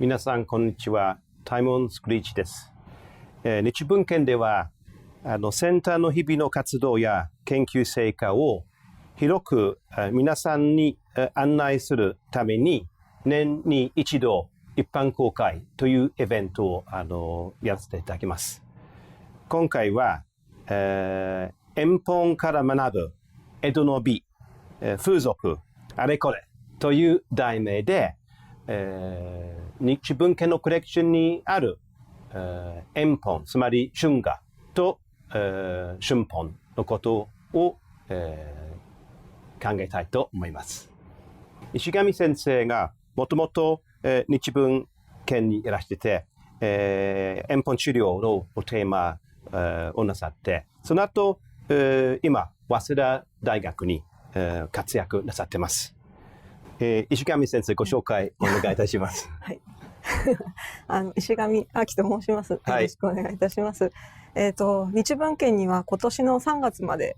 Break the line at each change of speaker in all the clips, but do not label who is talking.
皆さん、こんにちは。タイモン・スクリーチです。日文献では、センターの日々の活動や研究成果を広く皆さんに案内するために、年に一度一般公開というイベントをやらせていただきます。今回は、遠方から学ぶ江戸の美、風俗、あれこれという題名で、日文献のコレクションにある、遠本、つまり春画と、春本のことを、考えたいと思います。石上先生がもともと日文献にいらしてて、遠本治療のテーマをなさって、その後、今、早稲田大学に活躍なさっています。石上先生、ご紹介お願いいたします。
はい。石上亜希と申します。よろしくお願いいたします。日文献には今年の3月まで、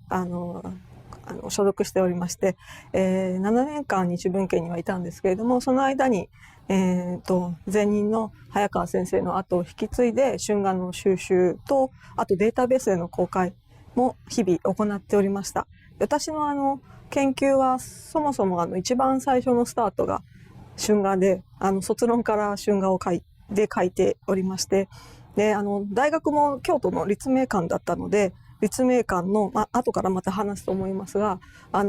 所属しておりまして、7年間日文献にはいたんですけれども、その間に、前任の早川先生の後を引き継いで、春画の収集と、あとデータベースでの公開も日々行っておりました。私の研究はそもそも一番最初のスタートが春画で、卒論から春画を書いておりまして、で、大学も京都の立命館だったので、立命館の、後からまた話すと思いますが、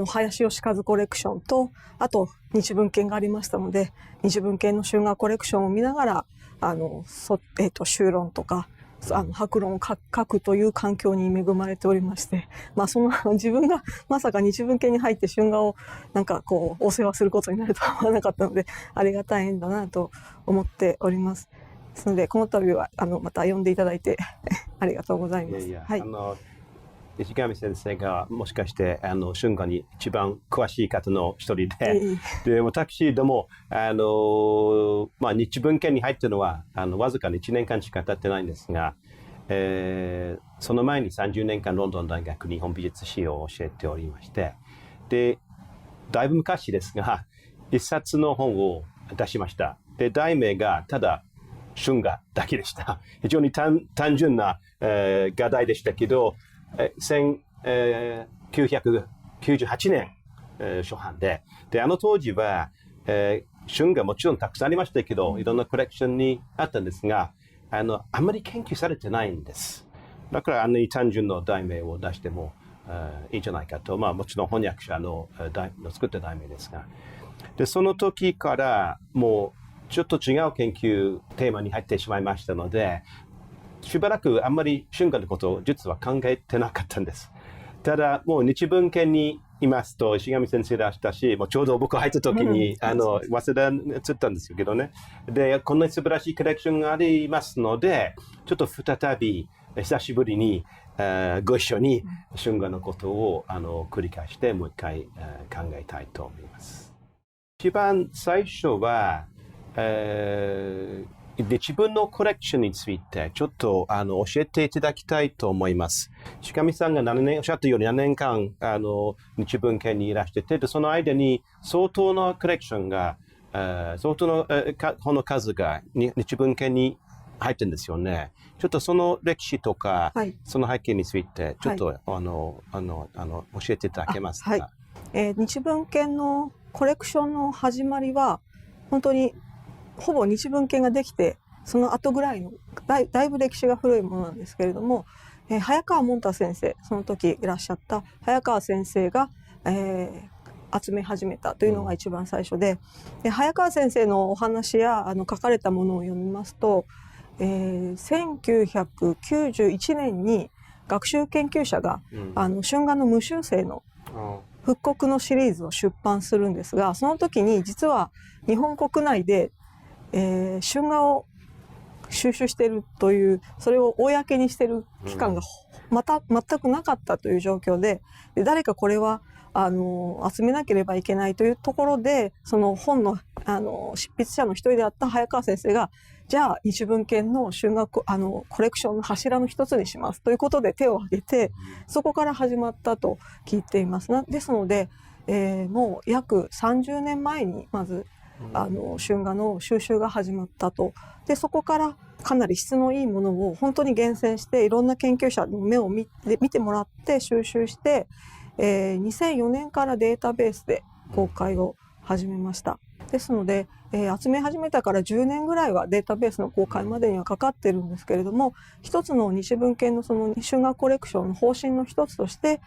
林義和コレクションと、あと日文献がありましたので、日文献の春画コレクションを見ながら、修論とか、博論を書くという環境に恵まれておりまして、自分がまさか日文献に入って春画をお世話することになるとは思わなかったので、ありがたい縁だなと思っております。ですので、この度は、また呼んでいただいてありがとうございます。はい。
石上先生がもしかして春画に一番詳しい方の一人で、私ども日文献に入っているのはわずか1年間しか経ってないんですが、その前に30年間ロンドン大学日本美術史を教えておりまして、でだいぶ昔ですが一冊の本を出しました。で題名がただ春画だけでした。非常に単純な、画題でしたけど、1998年、初版で、当時は、春画もちろんたくさんありましたけど、いろんなコレクションにあったんですが、あんまり研究されてないんです。だからあんなに単純な題名を出してもいいんじゃないかと、もちろん翻訳者の作った題名ですが、で、その時からもうちょっと違う研究テーマに入ってしまいましたので、しばらくあんまり春画のことを実は考えてなかったんです。ただ、もう日文献にいますと、石上先生いらしたし、もうちょうど僕入った時に、早稲田に移ったんですけどね。で、こんな素晴らしいコレクションがありますので、ちょっと再び、久しぶりに、ご一緒に春画のことを繰り返して、もう一回、考えたいと思います。一番最初は、自分のコレクションについてちょっと教えていただきたいと思います。石上さんがおっしゃったように7年間日文献にいらしてて、その間に相当なコレクションが、相当の本の数が日文献に入ってるんですよね。ちょっとその歴史とか、はい、その背景についてちょっと、はい、教えていただけますか。
はい。日文献のコレクションの始まりは本当にほぼ日文献ができて、その後ぐらいのだいぶ歴史が古いものなんですけれども、早川門太先生、その時いらっしゃった早川先生が、集め始めたというのが一番最初で、早川先生のお話や書かれたものを読みますと、1991年に学習研究者が、春画の無修正の復刻のシリーズを出版するんですが、その時に実は日本国内で春画を収集しているという、それを公にしている期間が全くなかったという状況で、誰かこれは集めなければいけないというところで、その本の執筆者の一人であった早川先生が、じゃあ日文献の春画コレクションの柱の一つにしますということで手を挙げて、そこから始まったと聞いています。ですので、もう約30年前にまず春画の収集が始まったと。でそこからかなり質のいいものを本当に厳選していろんな研究者の目を見てもらって収集して、2004年からデータベースで公開を始めました。ですので、集め始めたから10年ぐらいはデータベースの公開までにはかかってるんですけれども、一つの日文献のその春画コレクションの方針の一つとして、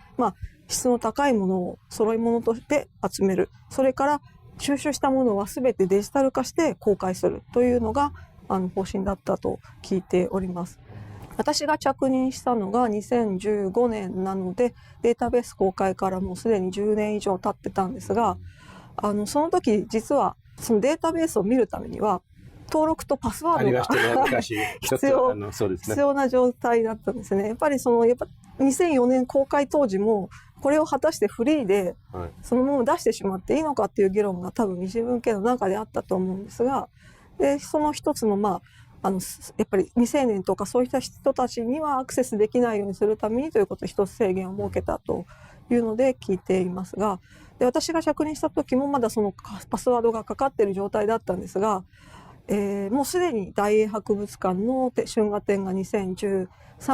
質の高いものを揃い物として集める、それから収集したものは全てデジタル化して公開するというのが方針だったと聞いております。私が着任したのが2015年なので、データベース公開からもうすでに10年以上経ってたんですが、その時実はそのデータベースを見るためには登録とパスワードが必要な状態だったんですね。やっぱ2004年公開当時もこれを果たしてフリーでそのまま出してしまっていいのかっていう議論が多分日文系の中であったと思うんですが、でその一つのやっぱり未成年とかそういった人たちにはアクセスできないようにするためにということで一つ制限を設けたというので聞いていますが、で私が着任した時もまだそのパスワードがかかっている状態だったんですが、もうすでに大英博物館の春画展が2013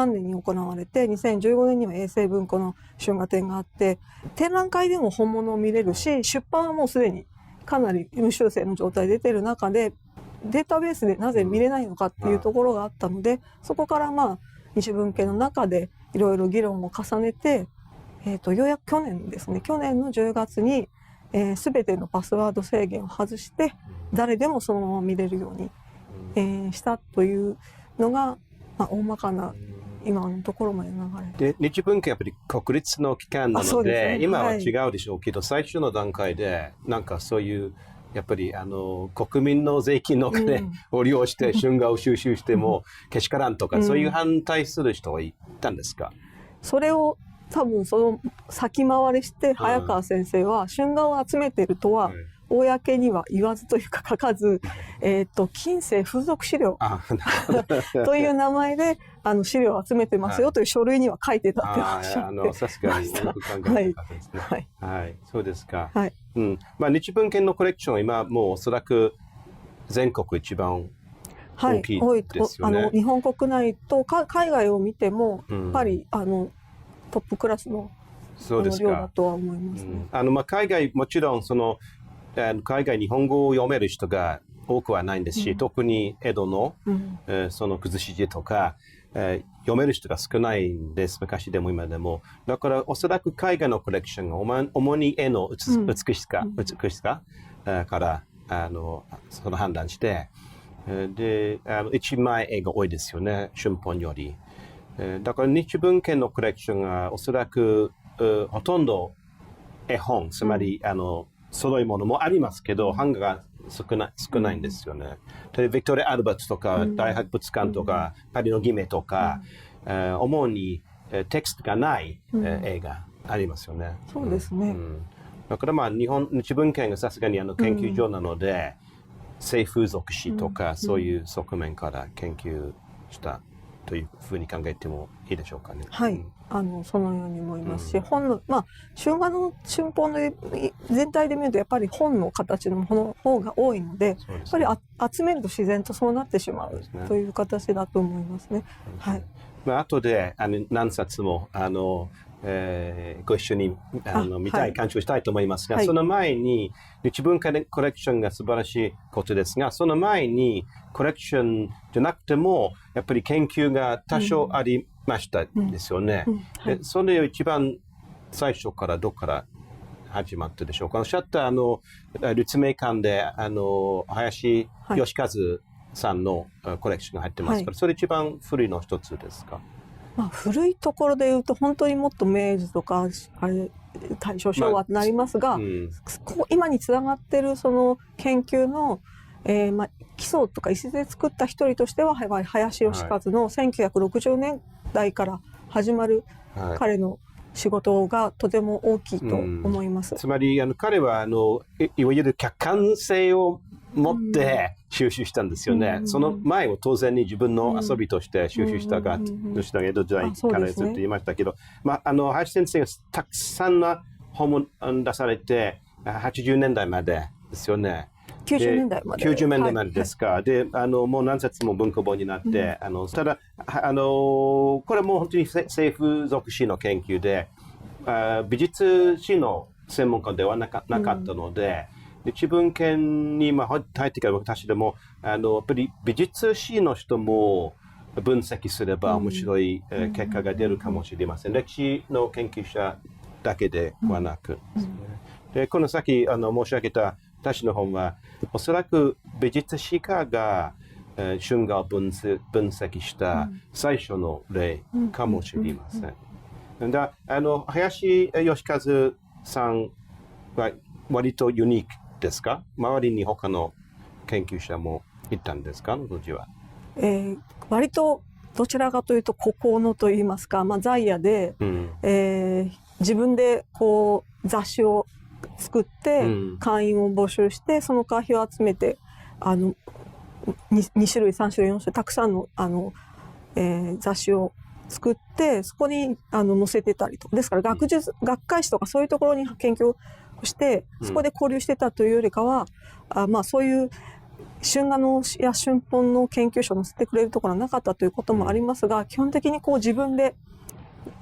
年に行われて、2015年には永世文庫の春画展があって、展覧会でも本物を見れるし、出版はもうすでにかなり無修正の状態で出ている中で、データベースでなぜ見れないのかっていうところがあったので、そこから日文系の中でいろいろ議論を重ねて、ようやく去年ですね、去年の10月に全てのパスワード制限を外して誰でもそのまま見れるように、したというのが、大まかな今のところまで流れ
で日文系やっぱり国立の機関なの で、今は違うでしょうけど、最初の段階でなんかそういうやっぱり国民の税金のお金を利用して春画を収集してもけしからんとか、そういう反対する人はいたんですか？
それを多分その先回りして早川先生は春画を集めているとは公には言わずというか書かず、近世風俗資料という名前で資料を集めてますよという書類には書いてたっておっしゃって
さすがによく考えたですね。はい、そうですか。
はい。
日文献のコレクションは今もうおそらく全国一番大きいですよね。
日本国内と海外を見てもやっぱりトップクラスの量だとは思いますね。
海外もちろん海外日本語を読める人が多くはないんですし、特に江戸の、その崩し字とか、読める人が少ないんです。昔でも今でも。だからおそらく海外のコレクションが主に絵の美しさからその判断して、で一枚絵が多いですよね、春本より。だから日文献のコレクションがおそらくほとんど絵本、つまり揃いものもありますけど、版画が少ないんですよね。ビクトリア・アルバートとか、大博物館とか、パリのギメとか、主にテキストがない絵がありますよね。
そうですね。
だから日文献がさすがに研究所なので、西風俗史とか、そういう側面から研究したというふうに考えてもいいでしょうかね。
はい。そのように思いますし、本の春画の春本の全体で見るとやっぱり本の形のものの方が多いので、やっぱり集めると自然とそうなってしまうという形だと思いますね。はい。
後で何冊もご一緒に見たい鑑賞したいと思いますが、その前に日文化コレクションが素晴らしいことですが、その前にコレクションじゃなくてもやっぱり研究が多少ありましたですよね。それを一番最初からどこから始まったでしょうか。おっしゃった立命館で林義和さんのコレクションが入ってますから、それ一番古いの一つですか？
古いところでいうと本当にもっと明治とか大正昭和となりますが、今につながってるその研究の、基礎とか礎で作った一人としては林義和の1960年代から始まる彼の仕事がとても大きいと思います。
つまり彼はいわゆる客観性を持って収集したんですよね。その前を当然に自分の遊びとして収集したが、江戸時代からずっと言いましたけど、林先生がたくさんの本を出されて80年代までですよね。
90年代まで。
90年代までですか。で、もう何冊も文庫本になって、ただ、これも本当に政府属史の研究で、美術史の専門家ではなかったので、日文献に入ってから私でも、やっぱり美術史の人も分析すれば面白い結果が出るかもしれません。歴史の研究者だけではなくですね。で、この先申し上げた私の本は、おそらく美術史家が春画を分析した最初の例かもしれません。林義和さんは割とユニークですか？周りに他の研究者もいたんですか？当時は。
割とどちらかというと孤高のといいますか、在野で、自分でこう雑誌を作って会員を募集して、その会費を集めて2種類3種類4種類たくさんの雑誌を作ってそこに載せてたりとかですから学会誌とかそういうところに研究をしてそこで交流してたというよりかは、そういう春画のや春本の研究所を載せてくれるところはなかったということもありますが、基本的にこう自分で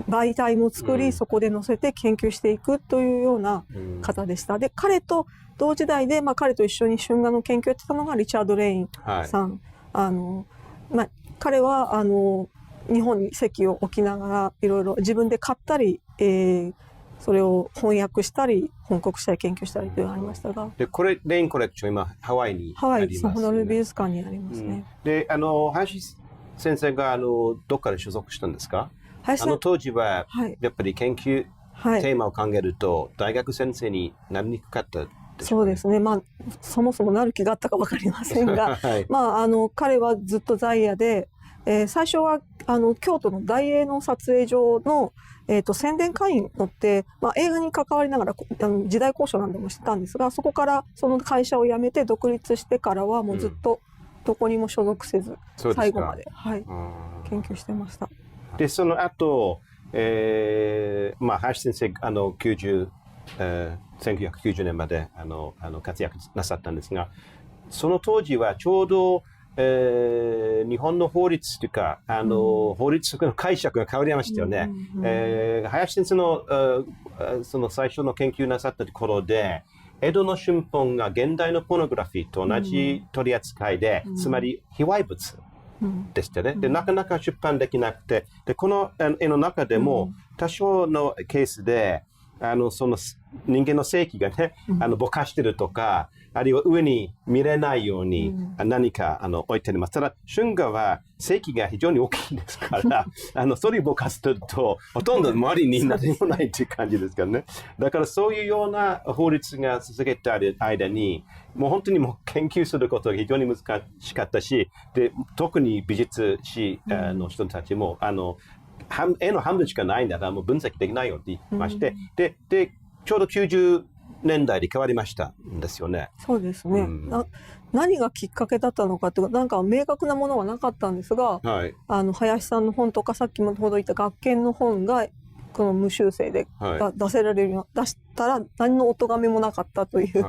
媒体も作り、そこで載せて研究していくというような方でした。で、彼と同時代で、彼と一緒に春画の研究をやってたのがリチャード・レインさん。彼は日本に籍を置きながらいろいろ自分で買ったり、それを翻訳したり翻刻したり研究したりというのがありましたが、
でレインコレクション今ハワイにありますね。
ホノルル美術館にありますね。
で林先生がどっかで所属したんですか？当時はやっぱり研究、テーマを考えると大学先生になりにくかったでしょうね。
そうですね。そもそもなる気があったか分かりませんが、彼はずっと在野で、最初は京都の大英の撮影所の、宣伝会員乗って、映画に関わりながら時代交渉なんでもしてたんですが、そこからその会社を辞めて独立してからはもうずっとどこにも所属せず、最後まで、研究してました。
でその後、林先生1990年まで活躍なさったんですが、その当時はちょうど日本の法律というか法律の解釈が変わりましたよね。林先生のその最初の研究なさったところで江戸の春本が現代のポノグラフィーと同じ取り扱いで、つまり非売物でしたね。でなかなか出版できなくて、でこの絵の中でも多少のケースでその人間の性器がねぼかしてるとか、あるいは上に見れないように何か置いてあります。ただ春画は性器が非常に大きいですからそれをぼかすとほとんど周りに何もないという感じですからね。だからそういうような法律が続けてある間にもう本当にもう研究することが非常に難しかったし、で特に美術史の人たちも絵の半分しかないんだからもう分析できないよって言いまして、でちょうど90年代で変わりましたんですよね。
そうですね。何がきっかけだったのかってなんか明確なものはなかったんですが、林さんの本とかさっきもほど言った学研の本がこの無修正で、出せられるよう出したら何のお咎めもなかったという、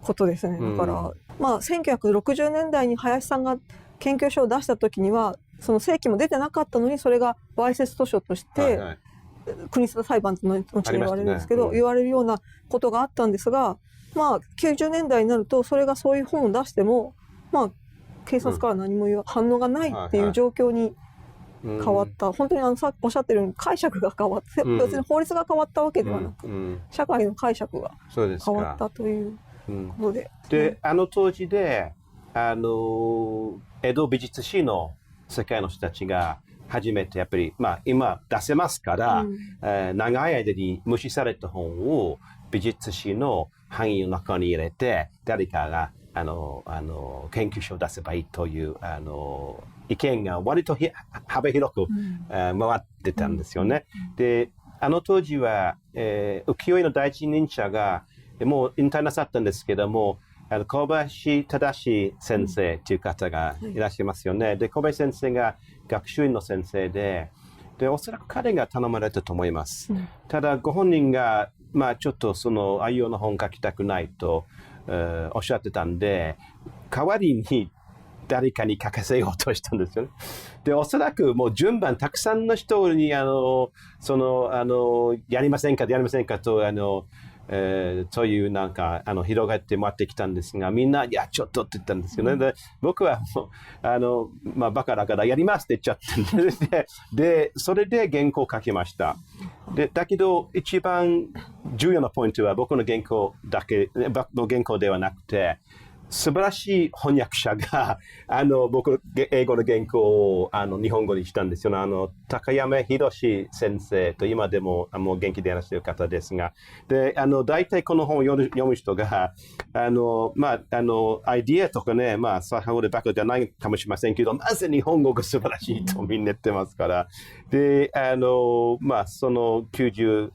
ことですね。だから、1960年代に林さんが研究所を出した時にはその正規も出てなかったのに、それがわいせつ図書として、国定裁判の後に言われるんですけど、言われるようなことがあったんですが、90年代になるとそれがそういう本を出しても警察から何も反応がないっていう状況に変わった。本当にさっきおっしゃってるように解釈が変わって、別に法律が変わったわけではなく、社会の解釈が変わったということで。
で当時で江戸美術史の世界の人たちが初めてやっぱり、今出せますから、長い間に無視された本を美術史の範囲の中に入れて誰かが研究所を出せばいいという意見が割と幅広く、回ってたんですよね。で当時は、浮世絵の第一人者がもう引退なさったんですけども、小林正先生という方がいらっしゃいますよね。で小林先生が学習院の先生でおそらく彼が頼まれたと思います。ただご本人がちょっとその愛用の本書きたくないとおっしゃってたんで、代わりに誰かに書かせようとしたんですよね。で、おそらくもう順番、たくさんの人に、やりませんかと、そういうなんか、広がって回ってきたんですが、みんな、いや、ちょっとって言ったんですよね。で、僕はもう、バカだからやりますって言っちゃったんで、で、それで原稿を書きました。で、だけど、一番重要なポイントは僕の原稿ではなくて、素晴らしい翻訳者が、僕の英語の原稿を日本語にしたんですよね。高山博先生と今でももう元気でいらっしゃる方ですが、で、大体この本を読む人が、アイディアとかね、さほどバカじゃないかもしれませんけど、まず日本語が素晴らしいとみんな言ってますから、で、その98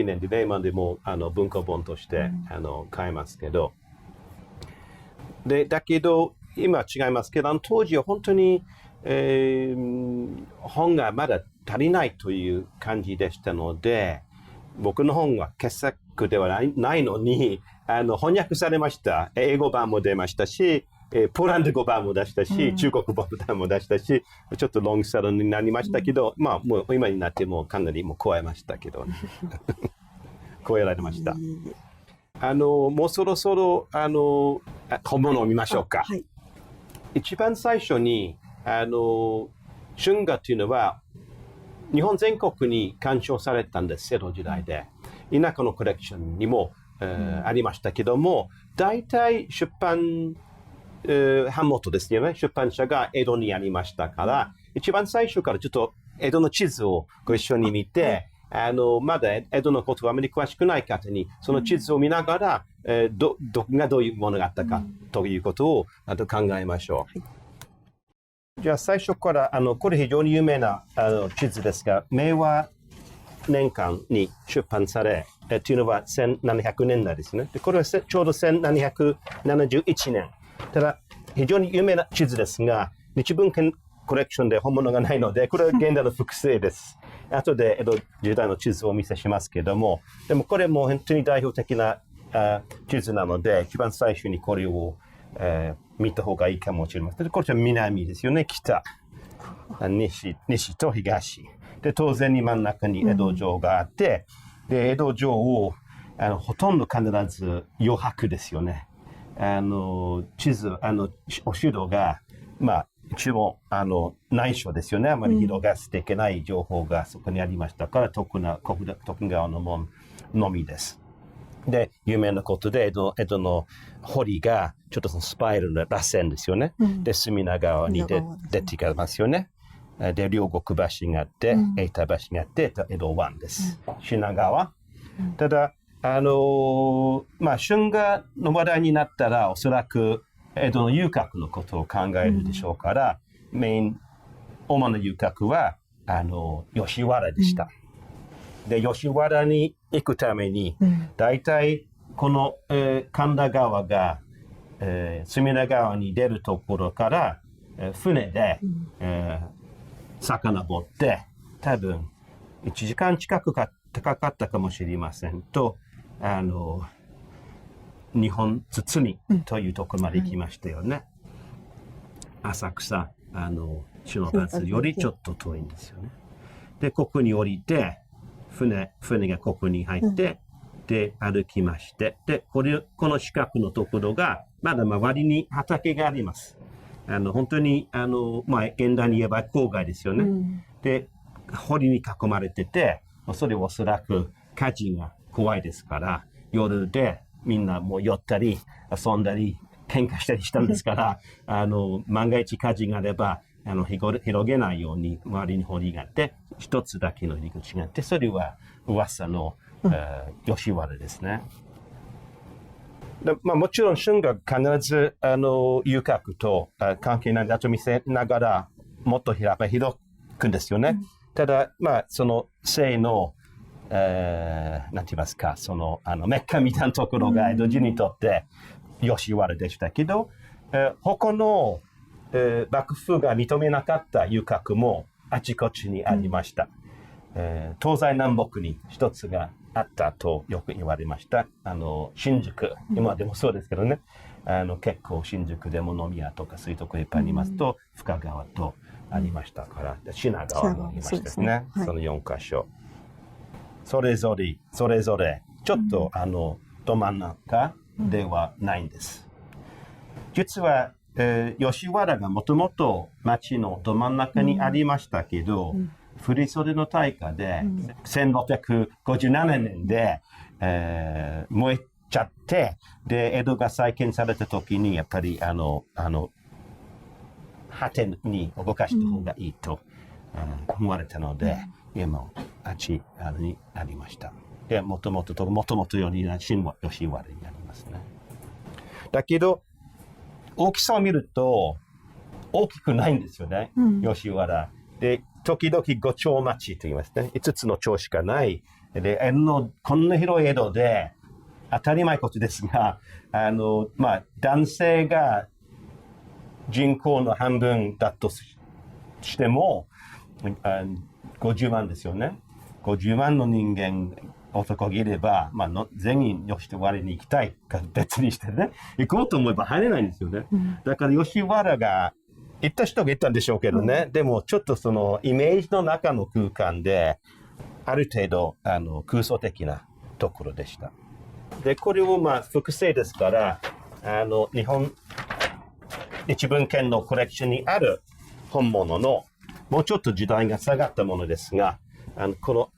年でね、今でも文庫本として買えますけど、で、だけど、今は違いますけど、当時は本当に、本がまだ足りないという感じでしたので、僕の本は傑作ではないのに、翻訳されました。英語版も出ましたし、ポーランド語版も出したし、中国語版も出したし、ちょっとロングセラーになりましたけど、もう今になってもかなりもう超えましたけど、ね、超えられました。もうそろそろ、本物を見ましょうか。はい、一番最初に、春画というのは、日本全国に鑑賞されたんです、江戸時代で。田舎のコレクションにも、ありましたけども、大体出版、版元ですよね。出版社が江戸にありましたから、一番最初からちょっと江戸の地図をご一緒に見て、まだ江戸のことをあまり詳しくない方に、その地図を見ながら、どこがどういうものがあったかということを考えましょう。じゃあ最初から、これ非常に有名な地図ですが、明和年間に出版され、というのは1700年代ですね。でこれはちょうど1771年。ただ、非常に有名な地図ですが、日文献コレクションで本物がないので、これは現代の複製です。後で江戸時代の地図をお見せしますけども、でもこれも本当に代表的な地図なので、一番最初にこれを、見た方がいいかもしれません。これは南ですよね、北。西と東。で、当然に真ん中に江戸城があって、で、江戸城をほとんど必ず余白ですよね。地図、お城が、一応、内緒ですよね。あまり広がっていけない情報がそこにありましたから、徳川の門のみです。で、有名なことで、江戸の堀が、ちょっとそのスパイラルな螺旋ですよね。で、隅田川に出てきますよね。で、両国橋があって、永田橋があって、江戸湾です。品川。ただ、春画の話題になったら、おそらく、江戸の遊郭のことを考えるでしょうから、主な遊郭は、吉原でした。で、吉原に行くために、大体、この、神田川が、隅田川に出るところから、船で、遡って、多分、1時間近くかかったかもしれませんと、日本堤というところまで行きましたよね。浅草、篠松よりちょっと遠いんですよね。で、ここに降りて、船がここに入って、で、歩きまして、で、この四角のところが、まだ周りに畑があります。本当に、現代に言えば郊外ですよね。で、堀に囲まれてて、それはおそらく火事が怖いですから、夜でみんなもう寄ったり、遊んだり、喧嘩したりしたんですから、万が一火事があれば、広げないように周りに堀があって、一つだけの入り口があって、それは噂の、吉原ですね。もちろん春画必ず遊郭と関係ないだと見せながらもっと広くんですよね。ただ、その性の、なんて言いますか、メッカみたいなところが江戸時にとって吉原でしたけど、他の、幕府が認めなかった遊郭もあちこちにありました。東西南北に一つがあったとよく言われました。新宿、今でもそうですけどね、結構新宿でも飲み屋とかそういうとこいっぱいありますと、深川とありましたから、品川もありましたですね。その4カ所。それぞれ、ちょっと、ど真ん中ではないんです。実は、吉原がもともと町のど真ん中にありましたけど、振袖の大火で、1657年で、燃えちゃって、で、江戸が再建された時に、やっぱり、果てに動かした方がいいと、思われたので、今、あっちになりました。で、もともとより新吉原になりますね。だけど、大きさを見ると、大きくないんですよね、吉原。で、時々五町町と言いますね。5つの町しかない。で、こんな広い江戸で、当たり前ことですが、男性が人口の半分だとしても、50万ですよね。50万の人間、男がいれば、全員吉原に行きたいか別にしてね、行こうと思えば入れないんですよね。だから吉原が、行った人が行ったんでしょうけどね、でもちょっとそのイメージの中の空間で、ある程度空想的なところでした。で、これを複製ですから、日本日文献のコレクションにある本物の、もうちょっと時代が下がったものですが、この、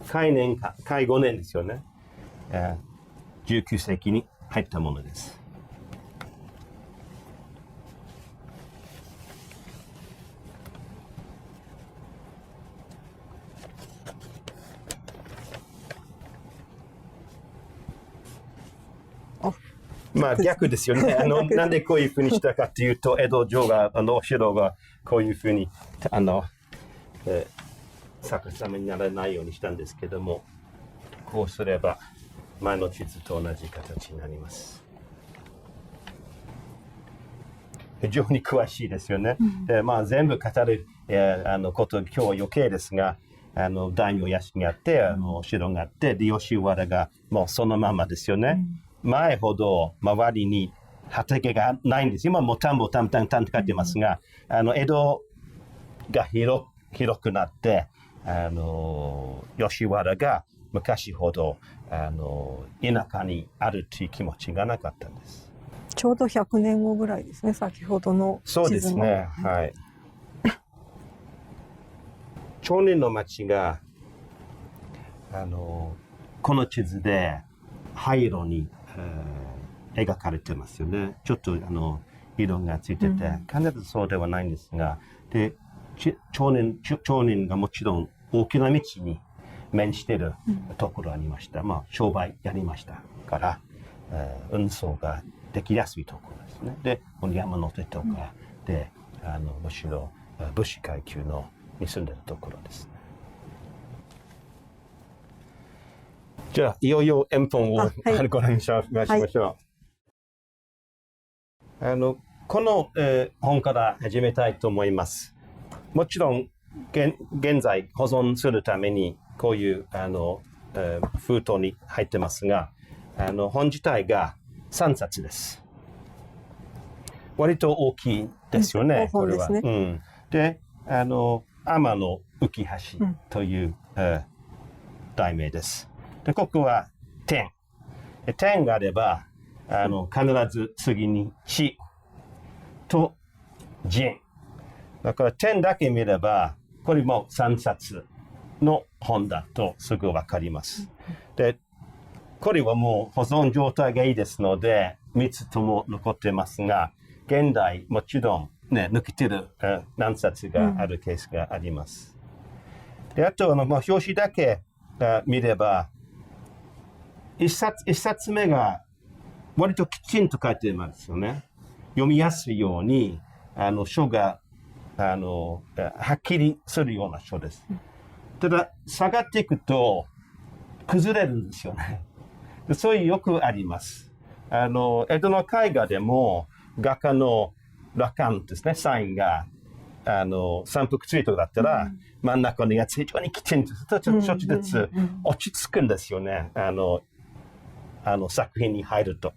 開5年ですよね。19世紀に入ったものです。逆ですよね。なんでこういうふうにしたかというと、江戸城が、お城がこういうふうに、逆さまにならないようにしたんですけども、こうすれば前の地図と同じ形になります。非常に詳しいですよね。で、全部語る、こと今日は余計ですが、大名屋敷があって、お城があって、で、吉原がもうそのままですよね。前ほど周りに畑がないんです。今も田んぼって書いてますが、江戸が広くなって、吉原が昔ほど田舎にあるという気持ちがなかったんです。
ちょうど100年後ぐらいですね、先ほどの地図の。
そうですね、はい。町人の町がこの地図で灰色に描かれてますよね。ちょっと色がついてて、必ずそうではないんですが、で、町人がもちろん大きな道に面しているところありました。商売やりましたから、運送ができやすいところですね。で、山の手とかで、むしろ武士階級のに住んでいるところですね。じゃあ、いよいよ円本をご覧しましょう。この、本から始めたいと思います。もちろん、現在保存するために、こういう封筒に入ってますが、本自体が3冊です。割と大きいですよね、これは。で、天の浮橋という、題名です。で、ここは点。点があれば、必ず次に地と人。だから点だけ見れば、これも3冊の本だとすぐわかります。で、これはもう保存状態がいいですので、3つとも残ってますが、現代もちろんね、抜けてる何冊があるケースがあります。で、あと表紙だけ見れば、一冊目が割ときちんと書いてますよね。読みやすいように、書がはっきりするような書です。ただ、下がっていくと崩れるんですよね。そういうよくあります。江戸の絵画でも画家の羅漢ですね、サインが三腹ツイートだったら、真ん中のやつ非常にきちんとちょっとずつ落ち着くんですよね。作品に入ると。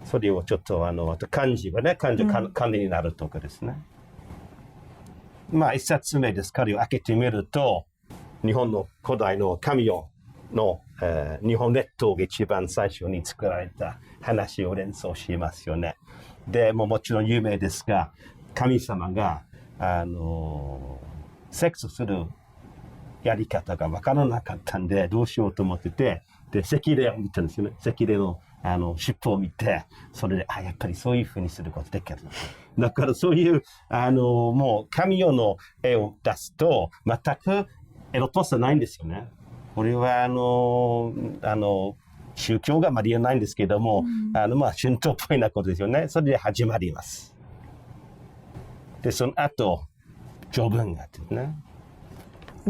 それをちょっとあと漢字はね、漢字管理になるとかですね。まあ一冊目です。彼を開けてみると、日本の古代の神代の、日本列島が一番最初に作られた話を連想しますよね。で、もちろん有名ですが、神様が、セックスするやり方が分からなかったんで、どうしようと思ってて、で、赤霊を見たんですよね。赤霊の尻尾を見て、それで、やっぱりそういうふうにすることできる。だからそういう、もう神代の絵を出すと、全くエロっぽさないんですよね。これは、宗教があまり言えないんですけども、まあ、春闘っぽいなことですよね。それで始まります。で、その後、序文があってね。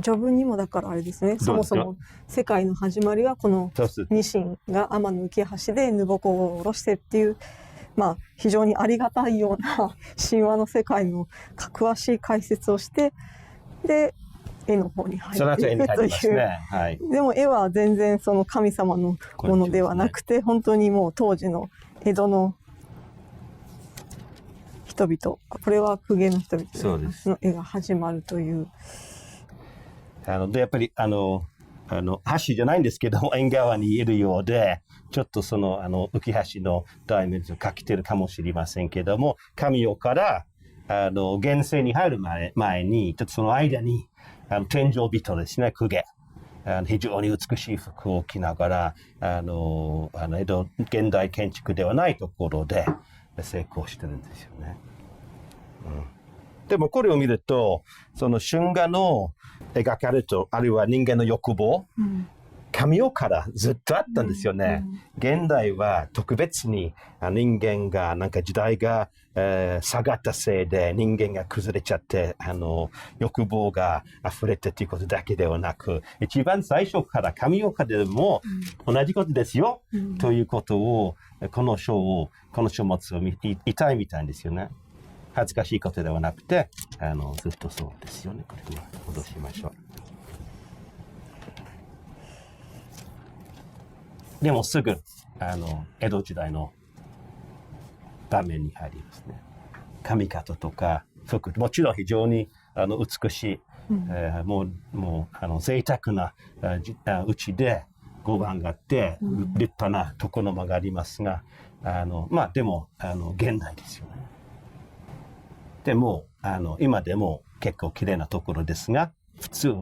序文にもだからあれですね、そもそも世界の始まりはこのニシンが天の浮橋でヌボコを下ろしてっていう、まあ非常にありがたいような神話の世界の詳しい解説をして、で、絵の方に入っていくという。
はい、
でも絵は全然その神様のものではなくて、本当にもう当時の江戸の人々、これは公家の人々の絵が始まるという。
で、やっぱり、橋じゃないんですけども、縁側にいるようで、ちょっとその、浮橋の題名を書けてるかもしれませんけども、神代から、現世に入る前に、ちょっとその間に、天井人ですね、公家。非常に美しい服を着ながら、江戸、現代建築ではないところで成功してるんですよね。でもこれを見ると、その春画の描かれると、あるいは人間の欲望、神代からずっとあったんですよね。現代は特別に人間が、なんか時代が、下がったせいで人間が崩れちゃって、欲望が溢れてということだけではなく、一番最初から神代からでも同じことですよ、ということを、この書物を見たいみたいですよね。恥ずかしいことではなくて、ずっとそうですよね。これは戻しましょう。でもすぐ、江戸時代の場面に入りますね。髪型とか服、もちろん非常に美しい、もう贅沢なうちで碁盤があって、立派な床の間がありますが、まあでも現代ですよね。でも今でも結構綺麗なところですが、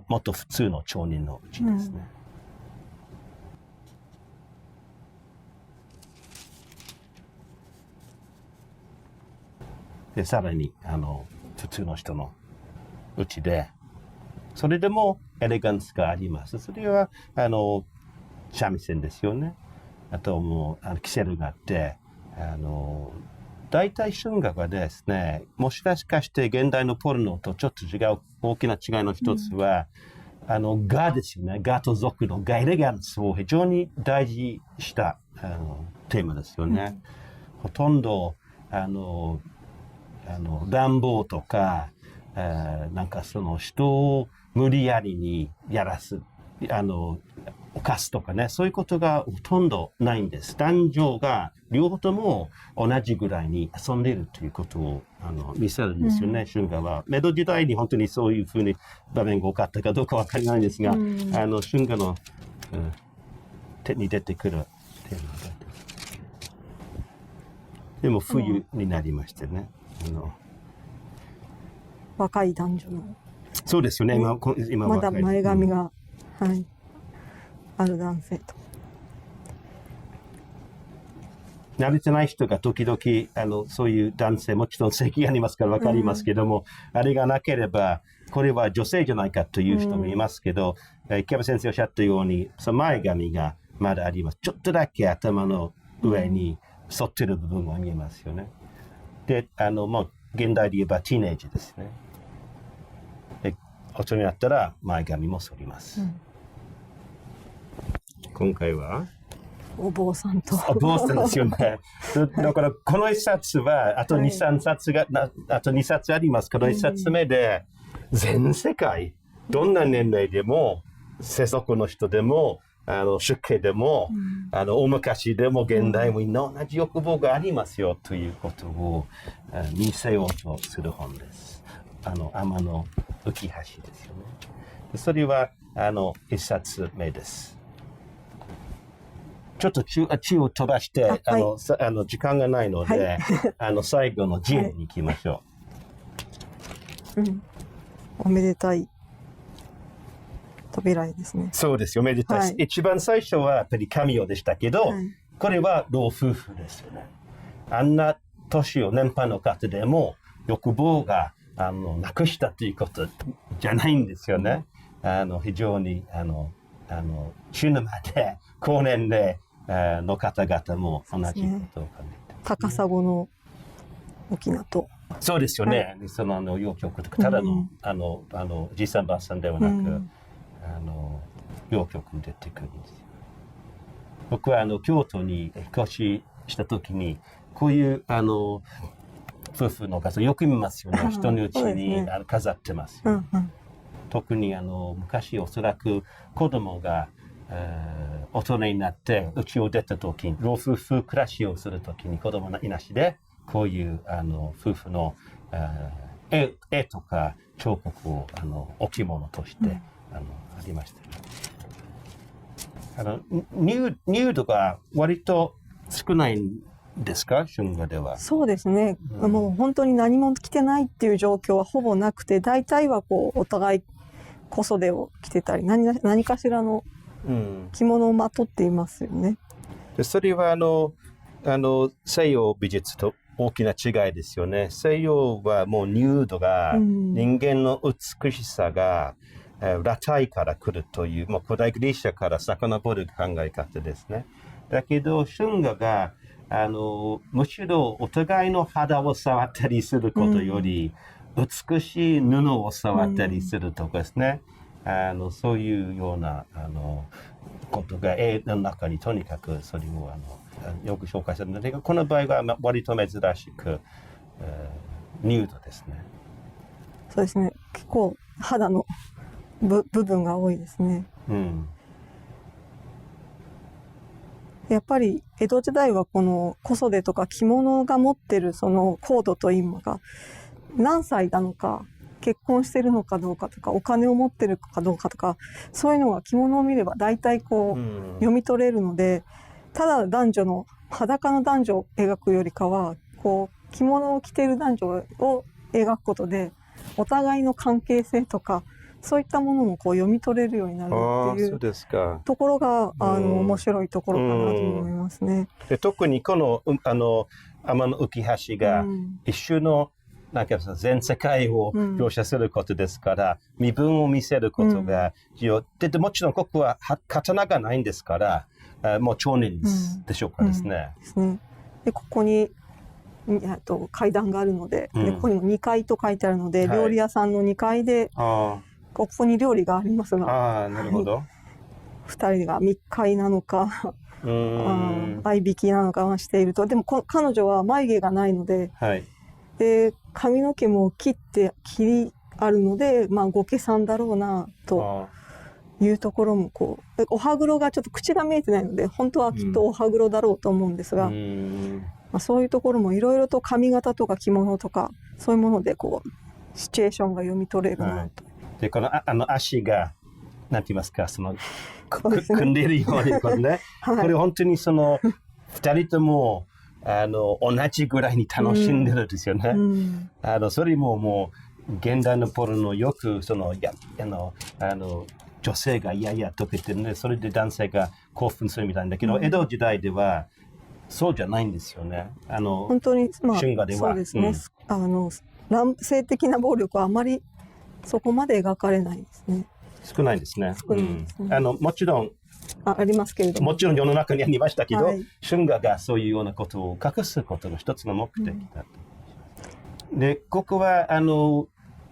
もっと普通の町人のうちですね。で、さらに普通の人のうちで、それでもエレガンスがあります。それは三味線ですよね。あともうキセルがあって、大体春画がですね、もしかして現代のポルノとちょっと違う大きな違いの一つは、画ですよね。画と俗の画エレガンスを非常に大事にしたテーマですよね。ほとんど乱暴とか、なんかその人を無理やりにやらす、犯すとかね、そういうことがほとんどないんです。男女が両方とも同じぐらいに遊んでいるということを見せるんですよね、春画は。江戸時代に本当にそういうふうに場面が多かったかどうかわからないんですが、春画の、手に出てくるテーマがでも冬になりましてね。
若い男女の。
そうですよね、今
まだ前髪が、はい。ある男性と。
慣れてない人が時々そういう男性、もちろん席がありますから分かりますけども、あれがなければこれは女性じゃないかという人もいますけど、池山先生おっしゃったようにその前髪がまだあります。ちょっとだけ頭の上に反ってる部分が見えますよね。でもう現代で言えばティーネージですね。で大人になったら前髪も反ります。今回は
お坊さんと。
お坊さんですよね。だからこの一冊はあと2、3冊が、あと2冊あります。この1冊目で全世界、どんな年齢でも、世俗の人でも、出家でも、大昔でも現代も同じ欲望がありますよということを見せようとする本です。天の浮橋ですよね。それは1冊目です。ちょっと中を飛ばして、時間がないので、最後の陣に行きましょ
う。おめでたい扉絵ですね。
そうですよ、おめでたい。一番最初はやっぱり神代でしたけど、これは老夫婦ですよね。あんな年を年配の方でも欲望がなくしたということじゃないんですよね。非常に死ぬまで高年齢の方々も同じことを考えて、
高砂の沖縄と。
そうですよね。その謡曲とかただのじいさんばあさんではなく、謡曲に出てくるんですよ。僕は京都に引っ越しした時にこういう夫婦の画像よく見ますよね。人のうちに飾ってますよ。特に昔おそらく子供が大人になって家を出た時に老夫婦暮らしをする時に子供いなしでこういう夫婦の絵とか彫刻を置物としてありました。ニュードが割と少ないんですか、春画では。
そうですね、もう本当に何も着てないっていう状況はほぼなくて、大体はこうお互い小袖を着てたり何かしらの着物をまとっていますよね。
でそれは西洋美術と大きな違いですよね。西洋はもうニュードが人間の美しさが裸体から来るという、もう古代ギリシャから遡る考え方ですね。だけど春画がむしろお互いの肌を触ったりすることより、美しい布を触ったりするとかですね、そういうようなことが絵の中にとにかくそれをよく紹介されるので、この場合は割と珍しく、ニュードですね。
そうですね、結構肌の部分が多いですね。やっぱり江戸時代はこの小袖とか着物が持ってるその高度というのが何歳なのか、結婚してるのかどうかとか、お金を持ってるかどうかとか、そういうのが着物を見れば大体こう読み取れるので、ただ裸の男女を描くよりかは、こう着物を着ている男女を描くことでお互いの関係性とかそういったものもこう読み取れるようになるっていうところが面白いところかなと思いますね。
で特にこの天の浮橋が一種のなんか全世界を描写することですから、身分を見せることが重要で、もちろんここは刀がないんですから、もう町人でしょうかですね。
でここに階段があるので、でここにも2階と書いてあるので、料理屋さんの2階でここに料理がありますが、
なるほど。
2人が密会なのか合いびきなのかはしていると。でも彼女は眉毛がないので、で髪の毛も切りあるので、ご家さんだろうなというところもこう、お歯黒がちょっと口が見えてないので本当はきっとお歯黒だろうと思うんですが、そういうところもいろいろと髪型とか着物とかそういうものでこうシチュエーションが読み取れるなと。
でこの足がなんて言いますか、組んでいるようにこれね、これ本当に2人とも同じぐらいに楽しんでるんですよね。それもう現代のポルノよく女性がいやいやとか言ってるね、それで男性が興奮するみたいなんだけど、江戸時代ではそうじゃないんですよね。
本当に春画ではそうですね、性的な暴力はあまりそこまで描かれないですね。
少ないですね。もちろん
ありますけれども、
もちろん世の中にありましたけど、春画がそういうようなことを隠すことの一つの目的だと。でここは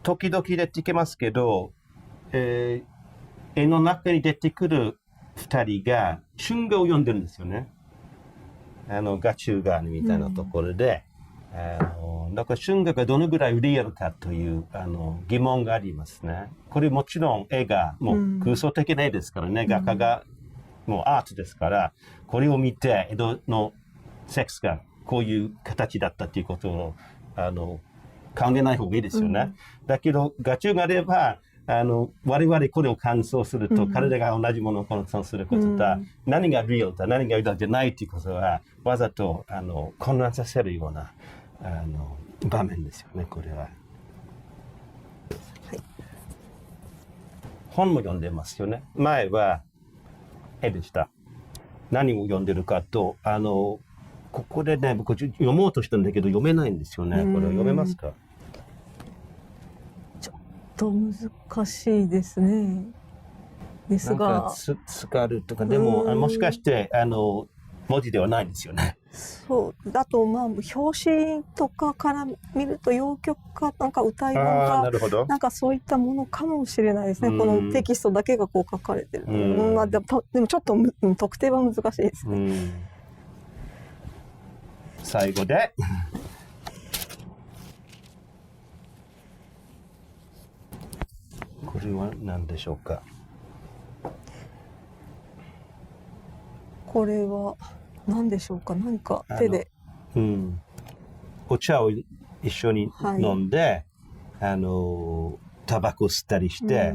時々出てきますけど、絵の中に出てくる2人が春画を読んでるんですよね。画中画みたいなところで、だから春画がどのぐらいリアルかという疑問がありますね。これもちろん絵がもう空想的な絵ですからね、画家がもうアートですから、これを見て江戸のセックスがこういう形だったということを考えない方がいいですよね。だけど画中画では我々これを感想すると、体が同じものを感想することだ、何がリアルだ何がリアルじゃないということはわざと混乱させるような場面ですよね、これは。はい、本も読んでますよね。前は絵でした。何を読んでるかと、ここでね、僕読もうとしたんだけど読めないんですよね。これ読めますか？
ちょっと難しいですね。ですが。
なんかつかるとか、でももしかして文字ではないんですよね。
そうだと、表紙とかから見ると謡曲かなんか歌い文かなんかそういったものかもしれないですね。このテキストだけがこう書かれてる。でもちょっと特定は難しいですね。
最後でこれは何でしょうか？
これは何でしょうか？何か手で、
お茶を一緒に飲んで、タバコ吸ったりして、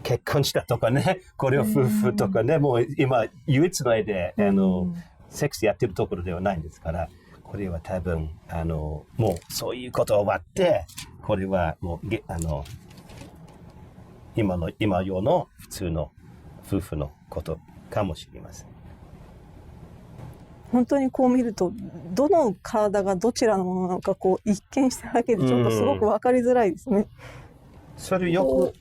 結婚したとかね、これは夫婦とかね、もう今唯一の絵でセックスやってるところではないんですから、これは多分もうそういうこと終わって、これはもう今用の普通の夫婦のことかもしれません。
本当にこう見るとどの体がどちらのものなのかこう一見しただけでちょっとすごく分かりづらいですね。
それよ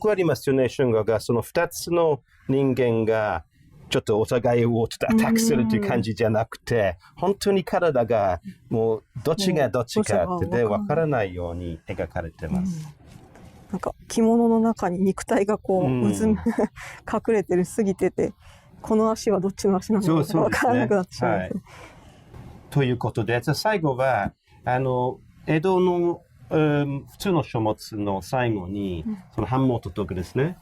くありますよね。春画がその2つの人間がちょっとお互いをちょっとアタックするという感じじゃなくて、本当に体がもうどっちがどっちかってで分からないように描かれてます。
なんか着物の中に肉体がこう隠れてるすぎてて、この足はどっちの足なのか分からなくなってしまいますね。
ということで、最後は江戸の普通の書物の最後に、その版元とかですね、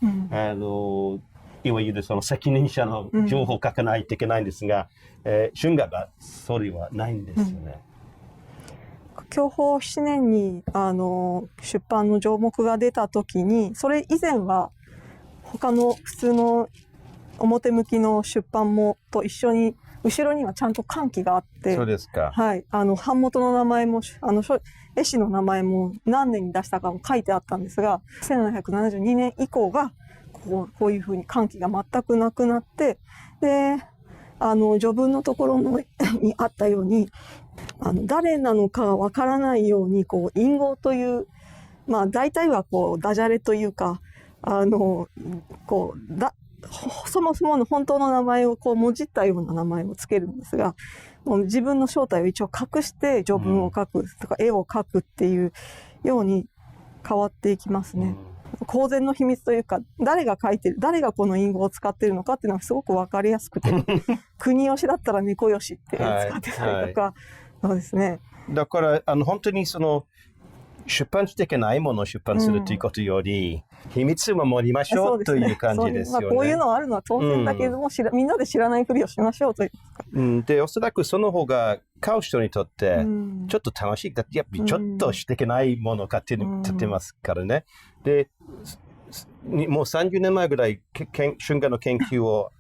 いわゆるその責任者の情報を書かないといけないんですが、春画がそれはないんですよね。
享保7年に出版の条目が出た時に、それ以前は他の普通の表向きの出版もと一緒に後ろにはちゃんと巻記があって、
そうですか。
はい、版元の名前も絵師の名前も何年に出したかも書いてあったんですが、1772年以降がこういうふうに巻記が全くなくなって、で序文のところにあったように誰なのかわからないようにこう隠語という、大体はこうダジャレというかそもそもの本当の名前をこうもじったような名前をつけるんですが、もう自分の正体を一応隠して序文を書くとか絵を描くっていうように変わっていきますね。公然の秘密というか、誰が書いてる、誰がこの隠語を使ってるのかっていうのがすごく分かりやすくて国吉だったら猫吉って使ってたりとか、そうですね。
だから本当にその出版してないものを出版するということより、秘密を守りましょうという感じですよね。
こういうのあるのは当然だけれども、みんなで知らないふりをしましょうという。
で、おそらくその方が買う人にとってちょっっと楽しい。だってやっぱりちょっとしてないものを買ってますからね。で、もう30年前ぐらい春画の研究を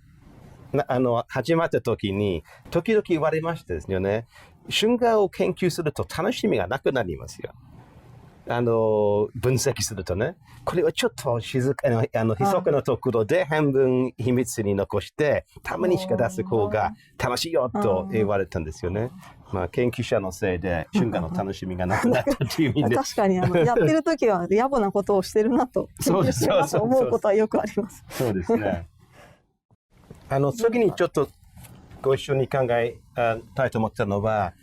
始まった時に時々言われましたですよね。春画を研究すると楽しみがなくなりますよ。分析するとね、これはちょっと密かなところで半分秘密に残してたまにしか出す方が楽しいよと言われたんですよね。研究者のせいで春画の楽しみがなくなったという意味で
確かにやってる時は野暮なことをしてるなと思うことはよくあります。
そうですね。次にちょっとご一緒に考えたいと思ったのは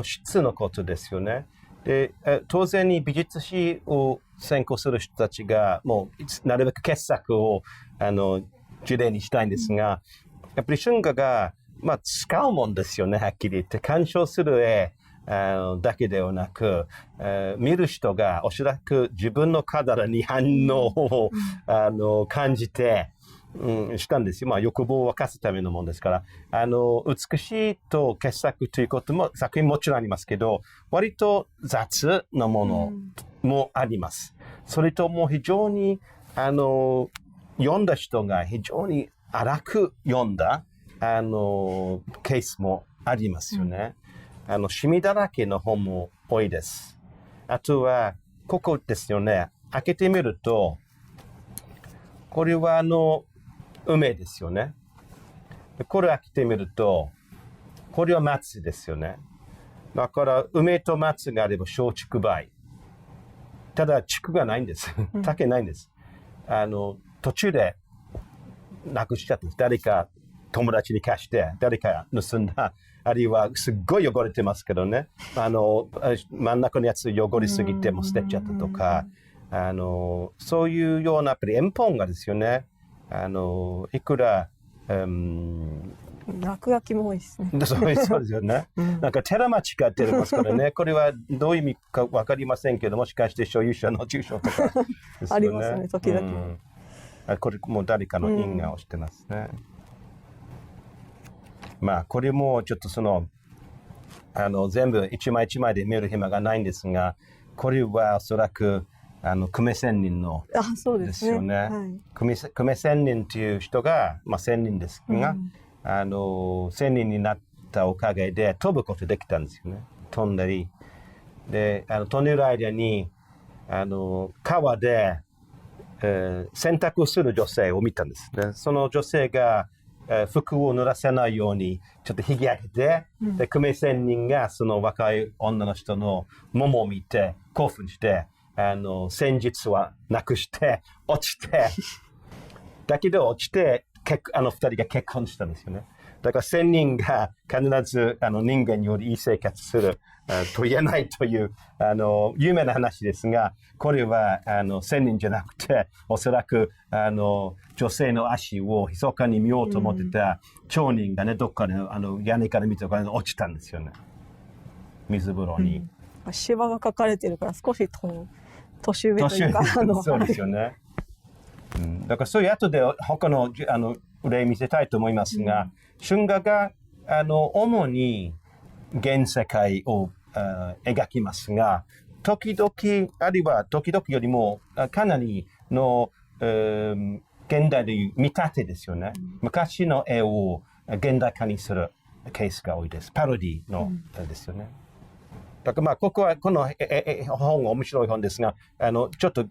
質のことですよね。で当然に美術史を専攻する人たちがもうなるべく傑作を事例にしたいんですが、やっぱり春画が、使うもんですよね、はっきり言って。鑑賞する絵だけではなく、見る人がおそらく自分の体に反応を、感じて、したんですよ。欲望を沸かすためのものですから。美しいと傑作ということも、作品もちろんありますけど、割と雑なものもあります。それとも非常に、読んだ人が非常に荒く読んだ、ケースもありますよね。シミだらけの本も多いです。あとは、ここですよね。開けてみると、これは梅ですよね。これ開けてみると、これは松ですよね。だから、梅と松があれば松竹梅。ただ、竹がないんです。竹ないんです。途中でなくしちゃったんです。誰か友達に貸して、誰か盗んだ。あるいは、すっごい汚れてますけどね。真ん中のやつ汚れすぎても捨てちゃったとか、そういうような、やっぱり遠本がですよね。いくら、
落書きも多いですね。
そうですよね。なんか寺町が出てますからね。これはどういう意味かわかりませんけど、もしかして所有者の住所とかですよね。
ありますね、時々。
これもう誰かの因果をしてますね。これもちょっと全部一枚一枚で見る暇がないんですが、これはおそらく、久米仙人のですよね。久米仙人という人が、仙人ですが、仙人になったおかげで飛ぶことできたんですよね。飛んだり。で、飛んでる間に、川で、洗濯する女性を見たんですね。その女性が、服を濡らさないようにちょっと引き上げて、で、久米仙人がその若い女の人の桃を見て興奮して、戦術はなくして落ちて、だけど落ちて、二人が結婚したんですよね。だから仙人が必ず人間よりいい生活すると言えないという有名な話ですが、これは仙人じゃなくて、おそらく女性の足を密かに見ようと思ってた町人がね、どっかで屋根から見てとかに落ちたんですよね。水風呂に。
シワが書かれてるから少し年上というか。
そうですよね。だからそういう後で他の例見せたいと思いますが、春画が主に現世界を描きますが、時々あるいは時々よりもかなりの現代でいう見立てですよね。昔の絵を現代化にするケースが多いです。パロディの絵ですよね。だからここはこの本面白い本ですが、ちょっと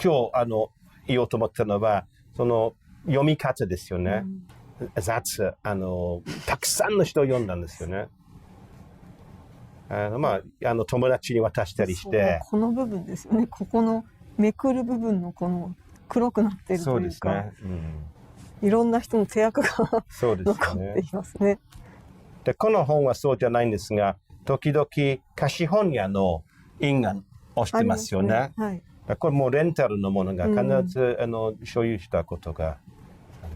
今日言おうと思ったのは、その読み方ですよね。雑、たくさんの人を読んだんですよね。友達に渡したりして。
この部分ですよね。ここのめくる部分のこの黒くなっているというか。そうですね。いろんな人の手垢が残っていますね。
で、この本はそうじゃないんですが、時々貸本屋の印が押してますよね。これもレンタルのものが必ず、所有したことが。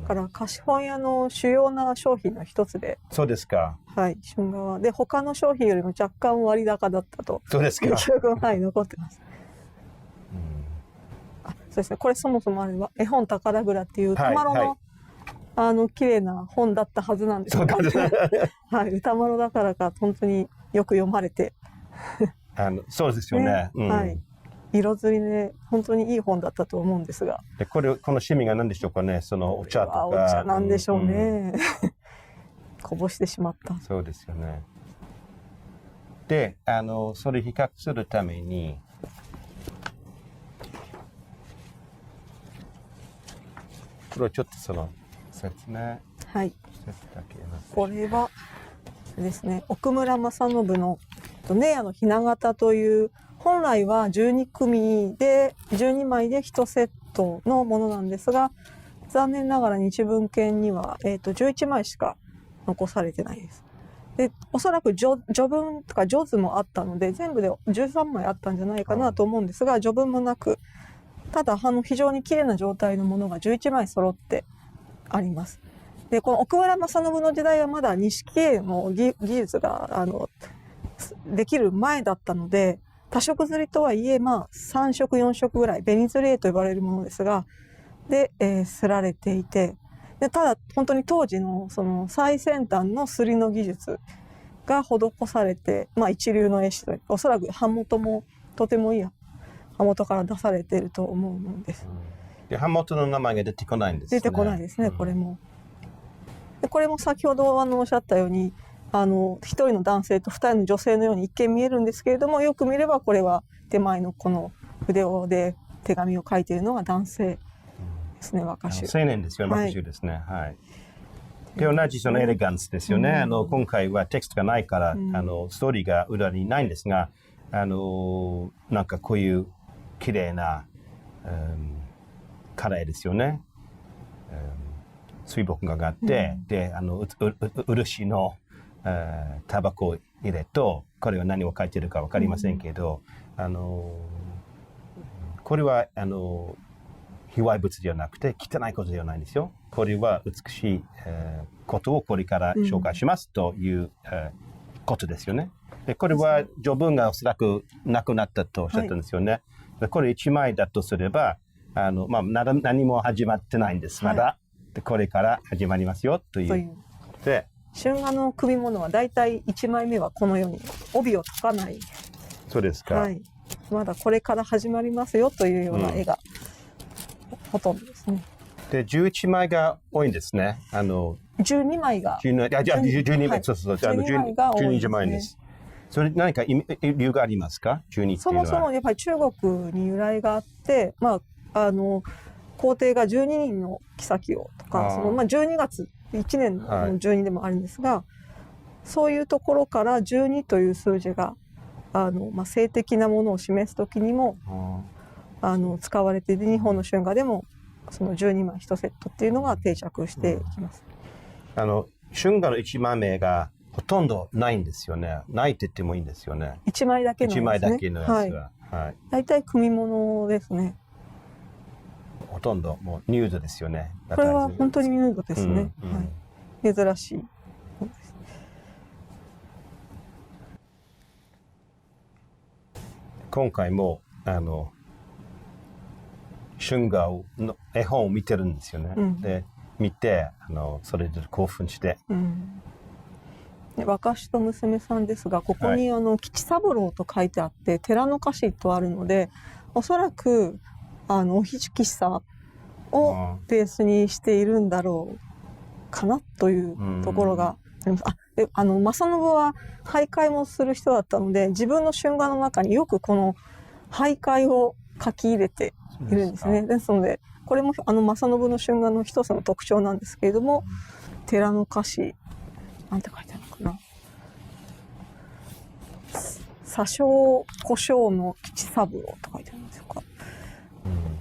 だから貸本屋の主要な商品の一つで。
そうですか。
はい、春画は。で、他の商品よりも若干割高だったと。
そうですか。
記録が、残ってます。そうですね。これそもそもあれは絵本宝蔵っていう歌麿の、綺麗な本だったはずなんですけど、はい、歌麿だからか本当によく読まれて。
そうですよね。
はい。色釣りで本当にいい本だったと思うんですが。
で、この趣味が何でしょうかね。そのお茶とか。
お茶なんでしょうね。こぼしてしまった。
そうですよね。で、それ比較するために、これはちょっと説明。
はい。これはですね、奥村正信のネヤのひな形という、本来は12組で12枚で1セットのものなんですが、残念ながら日文献には、11枚しか残されてないです。で、おそらく序文とか序図もあったので、全部で13枚あったんじゃないかなと思うんですが、序文もなく、ただ非常に綺麗な状態のものが11枚揃ってあります。でこの奥村正信の時代はまだ錦絵の技術ができる前だったので、多色刷りとはいえ、まあ、3色4色ぐらい紅刷り絵と呼ばれるものですがで、刷られていて、でただ本当に当時のその最先端の刷りの技術が施されて、まあ、一流の絵師とおそらく版元もとてもいい版元から出されていると思うものです。
で版元の名前が出てこないんですね。
出てこないですね、これも。でこれも先ほどおっしゃったように一人の男性と二人の女性のように一見見えるんですけれども、よく見ればこれは手前のこの筆で手紙を書いているのが男性ですね、若衆。
青年ですよ、若衆ですね。はい。で同じそのエレガンスですよね。今回はテキストがないから、ストーリーが裏にないんですが、なんかこういう綺麗な、カレーですよね。水墨画があって、で漆のタバコ入れと、これは何を書いてるか分かりませんけど、これは卑猥物ではなくて汚いことではないんですよ。これは美しい、ことをこれから紹介しますという、ことですよね。でこれは序文がおそらくなくなったとおっしゃったんですよね。でこれ1枚だとすればまあ、何も始まってないんです、まだ。でこれから始まりますよという。で
春画の組物はだいたい1枚目はこのように帯を解かない。
そうですか。
はい、まだこれから始まりますよというような絵が、ほとんどですね。
で11枚が多いんですね。
12枚が。
12枚、はい、そうそうそう、12枚です。それ何か理由がありますか？12っていうのは。
そもそもやっぱり中国に由来があって、まあ皇帝が12人の妃をとか、12月1年の12でもあるんですが、はい、そういうところから12という数字が性的なものを示す時にも使われていて、日本の春画でもその12枚1セットっていうのが定着していきます。
春画の1枚目がほとんどないんですよね。ないって言ってもいいんですよね。
1枚だけのやつね。
1枚だけのやつが。はい。
大体組物ですね。
ほとんどもうニュードですよね。
これは本当にニュードですね。はい、珍しい。
今回も春画の絵本を見てるんですよね。で見てそれで興奮して。
若氏と娘さんですが、ここに吉三郎と書いてあって寺の歌詞とあるので、おそらくおひじきさをベースにしているんだろうかなというところがあります。正信は俳諧もする人だったので、自分の春画の中によくこの俳諧を書き入れているんですね。ですのでこれも正信の春画の一つの特徴なんですけれども、寺の歌詞なんて書いてあるのかな。左小胡椒の吉三郎と書いてあるんですか。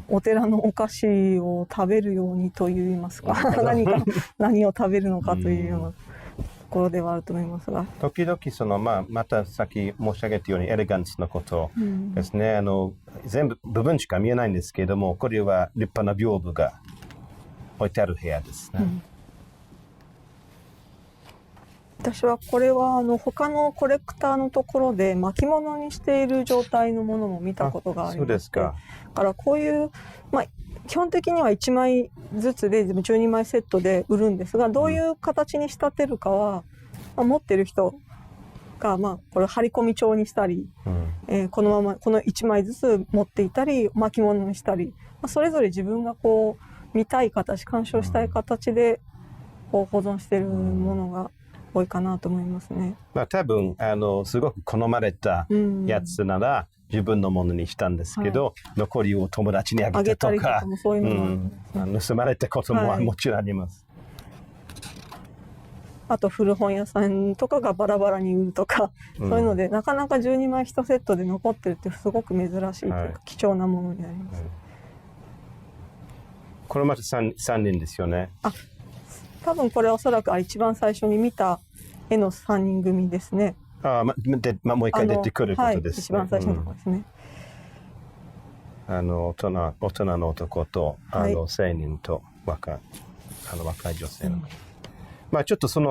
お寺のお菓子を食べるようにと言いますか何を食べるのかというようなところではあると思いますが、
時々またさっき申し上げたようにエレガンスのことですね。全部部分しか見えないんですけれども、これは立派な屏風が置いてある部屋ですね。
私はこれは他のコレクターのところで巻物にしている状態のものも見たことがありまして、だからこういう、基本的には1枚ずつで12枚セットで売るんですが、どういう形に仕立てるかは、持ってる人がこれ張り込み帳にしたり、このままこの1枚ずつ持っていたり巻物にしたり、それぞれ自分がこう見たい形、鑑賞したい形でこう保存しているものが多いかなと思いますね。
多分すごく好まれたやつなら自分のものにしたんですけど、残りを友達にあげたとか、
そういうのも
盗まれたことももちろんあります。
あと古本屋さんとかがバラバラに売るとか、そういうのでなかなか12枚1セットで残ってるってすごく珍しいというか、貴重なものになります。
これまた 3人ですよね。
多分これはおそらく一番最初に見た絵の3人組ですね。
もう一回出てくることですね。
一番最初のところですね。
大人の男と青年と若い女性の。まあちょっと揃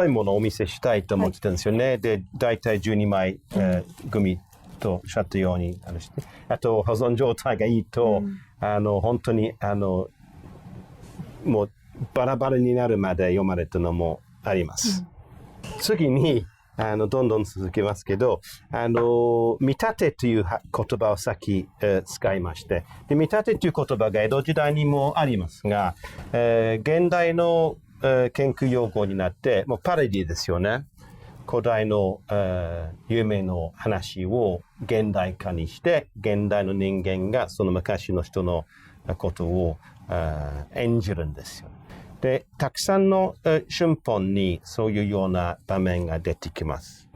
いものをお見せしたいと思ってたんですよね。で、だいたい12枚、組とおっしゃったようにして、あと保存状態がいいと、本当にもうバラバラになるまで読まれたのもあります。次にどんどん続けますけど、見立てという言葉をさっき、使いまして、で見立てという言葉が江戸時代にもありますが、現代の、研究用語になって、もうパロディですよね。古代の、有名な話を現代化にして、現代の人間がその昔の人のことを演じるんですよ。で、たくさんの春本にそういうような場面が出てきます。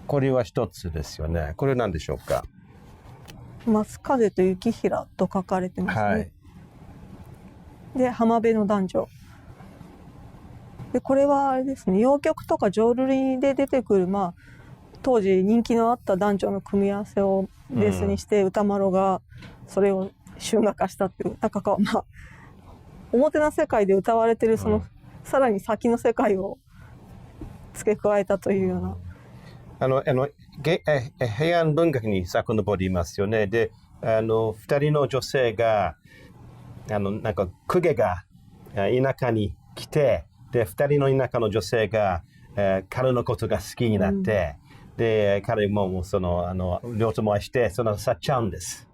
これは一つですよね。これは何でしょうか。
松風と雪平と書かれてますね。はい、で、浜辺の男女。で、これはあれですね、謡曲とか浄瑠璃で出てくる、まあ、当時人気のあった男女の組み合わせをベースにして、歌麿がそれを春画化したっていう、なんかまあ、表の世界で歌われてるさらに先の世界を付け加えたというような。
平安文学に遡りますよね。で、二人の女性が、なんか公家が田舎に来て、で、二人の田舎の女性が、彼のことが好きになって、で、彼も両友愛して、去っちゃうんです。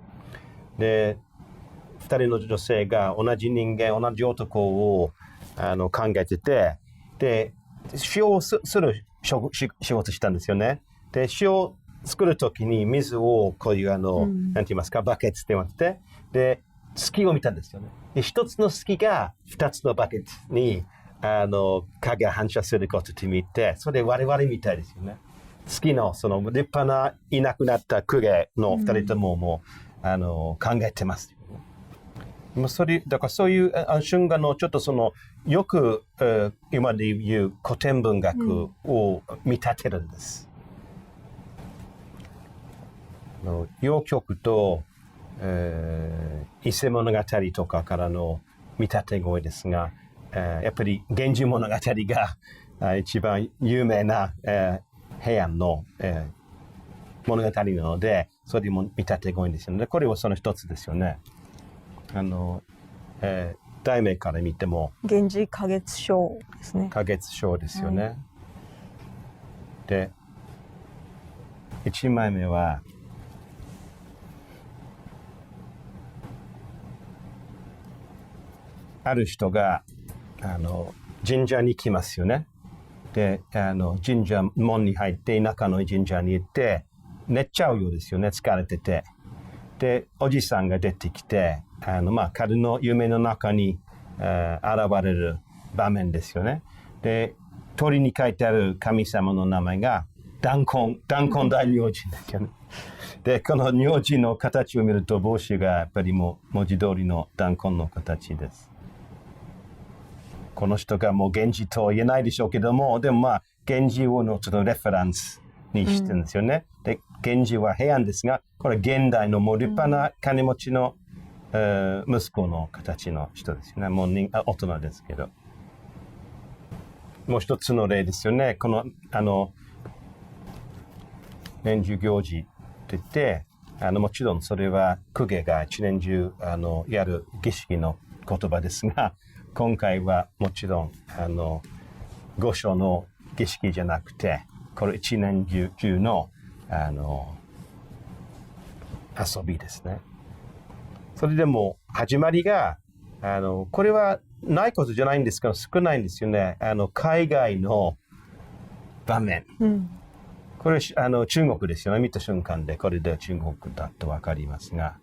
で、二人の女性が同じ人間、同じ男を考えてて、で、塩をする仕事したんですよね。で、塩を作るときに水をこういうなんて言いますか、バケツって言われて、で、月を見たんですよね。で、一つの月が二つのバケツに影が反射することって見て、それ我々みたいですよね。月の立派ないなくなった公家の二人とももう考えてます。だからそういう春画のちょっとよく、今で言う古典文学を見立てるんです。謡曲と、伊勢物語とかからの見立てが多いですが、やっぱり源氏物語が一番有名な、平安の、物語なので、それも見立てが多いんですよね。これはその一つですよね。題名から見ても
源氏花月賞ですね。
花月賞ですよね。で、1枚目はある人が神社に来ますよね。で、神社門に入って田舎の神社に行って寝ちゃうようですよね。疲れてて。で、おじさんが出てきて、彼の夢の中に、現れる場面ですよね。で、鳥に書いてある神様の名前が弾痕大明神ですよね。で、この明神の形を見ると帽子がやっぱりもう文字通りの弾痕の形です。この人がもう源氏とは言えないでしょうけども、でも源氏のちょっとレファランスにしてるんですよね。で、源氏は平安ですが、これ現代のもう立派な金持ちの、息子の形の人ですよね。もう大人ですけど。もう一つの例ですよね。この、年中行事って言って、もちろんそれは公家が一年中、やる儀式の言葉ですが、今回はもちろん、御所の儀式じゃなくて、これ一年中の、遊びですね。それでも始まりがこれはないことじゃないんですけど少ないんですよね。海外の場面、これ中国ですよね。見た瞬間でこれで中国だと分かりますが、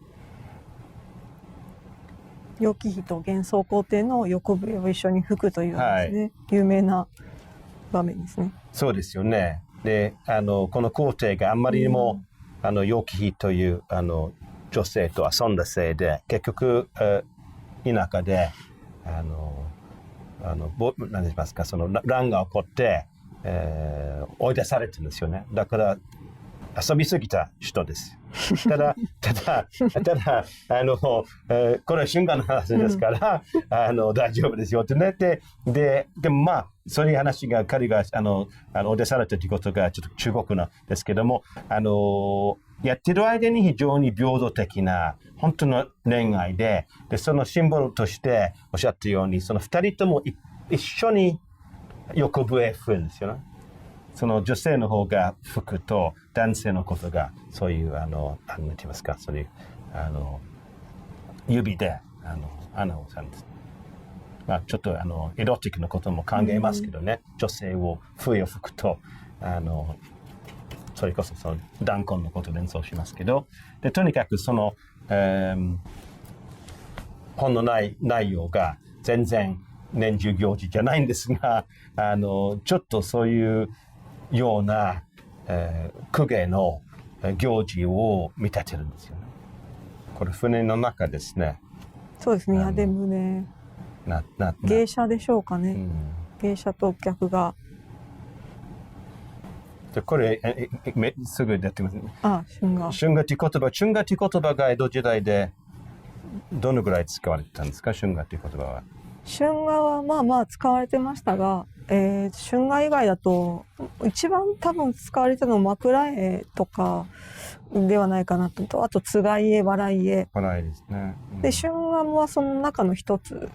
楊貴妃と幻想皇帝の横笛を一緒に吹くというですね、有名な場面ですね。
そうですよね。でこの皇帝があんまりにも、楊貴妃という女性と遊んだせいで結局、田舎で何て言いますか、乱が起こって、追い出されてるんですよね。だから遊びすぎた人です。ただ、これは瞬間の話ですから、大丈夫ですよってね。でもまあ、そういう話が彼が、お出されたということがちょっと中国なんですけども、やってる間に非常に平等的な、本当の恋愛で、そのシンボルとしておっしゃったように、その二人とも一緒に横笛吹くんですよね。その女性の方が吹くと男性のことがそういうなんて言いますか、そういう指で穴をさんです。まあちょっとエロティックなことも考えますけどね、女性を笛を吹くとそれこそその弾痕のことを連想しますけど、でとにかくその、本の内容が全然年中行事じゃないんですが、ちょっとそういうような、公家の行事を見立てるんですよね。これ船の中ですね。
そうですね。屋根船。芸者でしょうかね。芸者と客が。
でこれすぐ出てますね。
春画。
春画って言葉が江戸時代でどのぐらい使われてたんですか、春画っていう言葉は。
春画はまあまあ使われてましたが、春画以外だと一番多分使われてたのは枕絵とかではないかなと、あとつがい絵、笑い絵。
笑いですね。
で春画はその中の一つ、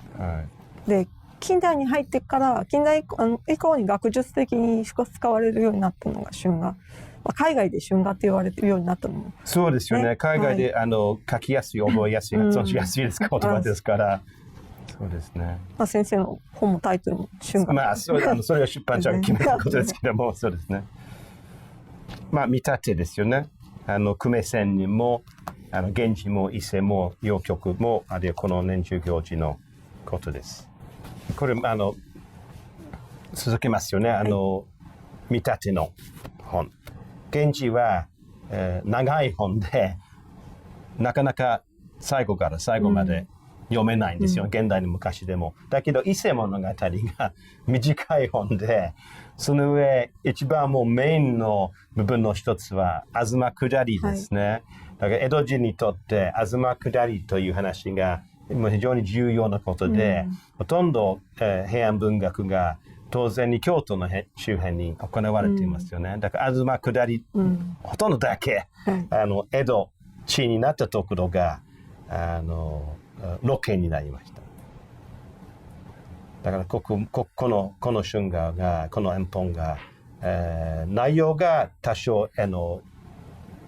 で近代に入ってから近代以降に学術的に使われるようになったのが春画。海外で春画って言われてるようになったのも、
そうですよね。海外で、書きやすい、覚えやすい、発音しやすいです言葉ですから。そうですね。
先生の本もタイトルも春画。
まあそれは出版社が決めたことですけども、そうですね。まあ見立てですよね。久米線にも源氏も伊勢も陽曲もあるいはこの年中行事のことです。これ続けますよね。見立ての本。源氏は、長い本でなかなか最後から最後まで読めないんですよ、現代の昔でも。だけど伊勢物語が短い本で、その上一番もうメインの部分の一つは東下りですね、だから江戸人にとって東下りという話が非常に重要なことで、ほとんど、平安文学が当然に京都の周辺に行われていますよね。だから東下り、ほとんどだけ、江戸地になったところがロケになりました。だからこの春画がこの演本が、内容が多少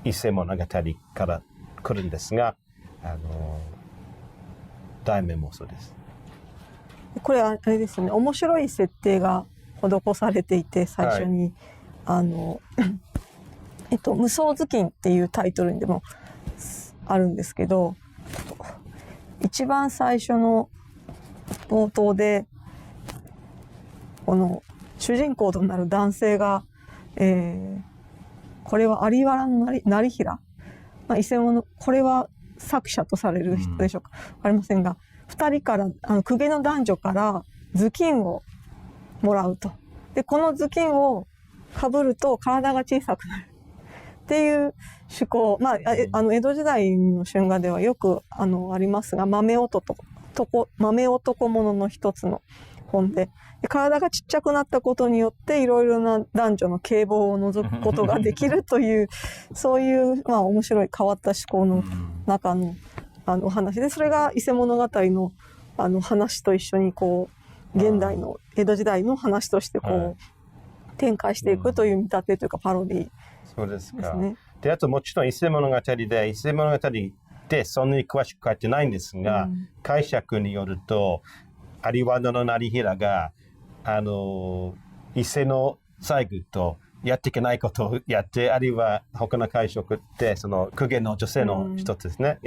伊勢物語から来るんですが、題名もそうです。
これあれですね、面白い設定が施されていて、最初に、無双頭巾っていうタイトルにでもあるんですけど、一番最初の冒頭でこの主人公となる男性が、これは有原業平、伊勢物、これは作者とされる人でしょうか、分かりませんが、2人から公家の男女から頭巾をもらうと。でこの頭巾をかぶると体が小さくなるっていう趣向、江戸時代の春画ではよくありますが、豆男ものの一つの本で、体がちっちゃくなったことによっていろいろな男女の傾望を除くことができるというそういう面白い変わった思考の中のお話で、それが伊勢物語の話と一緒にこう現代の江戸時代の話としてこう展開していくという見立てというかパロディですね。
そうですか。であともちろん伊勢物語でそんなに詳しく書いてないんですが、解釈によると有和の業平が伊勢の西宮とやっていけないことをやって、あるいは他の解釈ってその公家の女性の一つですね、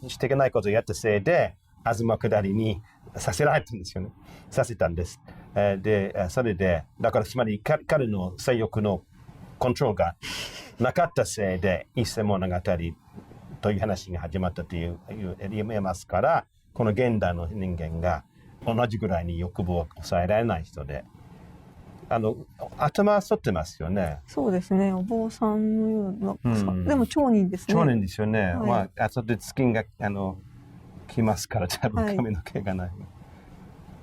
していけないことをやったせいで東下りにさせられたんですよね。させたんです。でそれでだからつまり彼の性欲のコントロールがなかったせいで伊勢物語という話が始まったという言えますから、この現代の人間が同じぐらいに欲望を抑えられない人で頭剃ってますよね。
そうですね。お坊さんのような、でも町人ですね。
町人ですよね。
はい、
まあ後で月が来ますから多分髪の毛がない。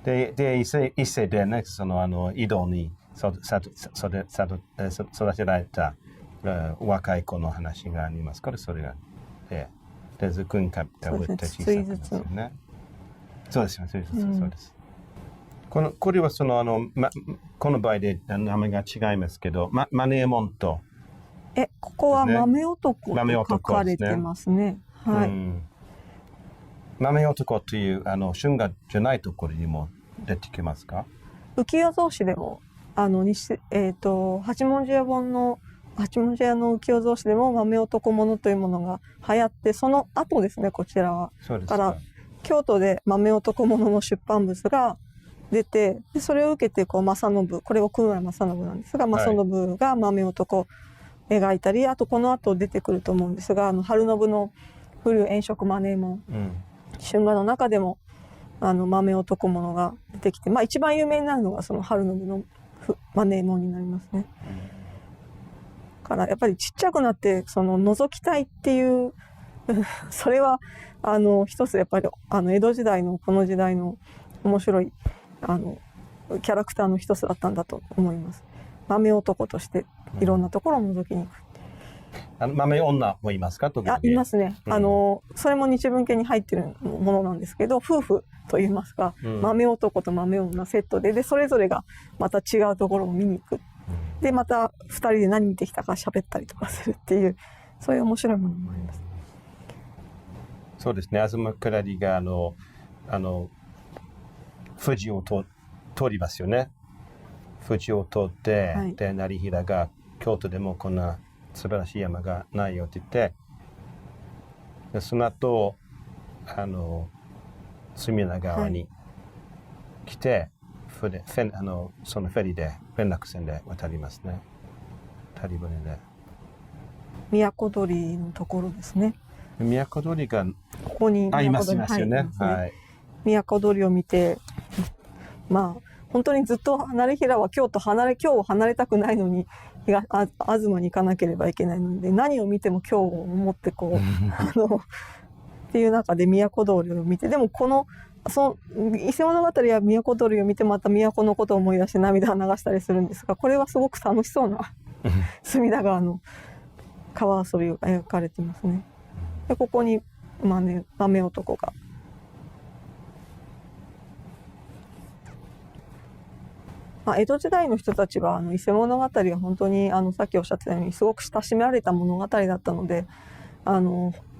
で一世でね井戸に育てられた若い子の話がありますからそれがでずくんかぶって小さくですよね。そうですよそうです。これはこの場合で名前が違いますけど、マネーモンと。
ここは豆男と書かれてますね。はい。
豆男という春画じゃないところにも出てきますか？
浮世草紙でも八文字屋の浮世草紙でも豆男物というものが流行って、その後ですね、こちらは。
そうです
から京都で豆男物の出版物が出て、でそれを受けて正信、これは奥村正信なんですが、正信が豆男を描いたり、あとこの後出てくると思うんですが、春信の風流炎色マネーモン、春画の中でも豆男物が出てきて、一番有名になるのがその春信のマネーモンになりますね。からやっぱりちっちゃくなって覗きたいっていうそれは一つやっぱり江戸時代のこの時代の面白いキャラクターの一つだったんだと思います。豆男としていろんなところを覗きに行く。
豆女もいますか？
いますね。それも日文系に入ってるものなんですけど、夫婦といいますか、豆男と豆女セットでそれぞれがまた違うところを見に行く。でまた2人で何見てきたか喋ったりとかするっていう、そういう面白いものもあります。
そうですね。東倉里が富士を通りますよね。富士を通って、で業平が京都でもこんな素晴らしい山がないよって言って、でその後隅田川に来て、そのフェリーで連絡船で渡りますね。旅船で。
都鳥のところですね。
都鳥が
ここに
いますよね。
都鳥を見て、本当にずっと業平は京を離れたくないのに東に行かなければいけないので、何を見ても京を思ってっていう中で都通りを見て、でも伊勢物語は都通りを見てまた都のことを思い出して涙を流したりするんですが、これはすごく楽しそうな隅田川の川遊びが描かれてますね。でここに豆男が江戸時代の人たちは伊勢物語は本当にさっきおっしゃってたようにすごく親しめられた物語だったので、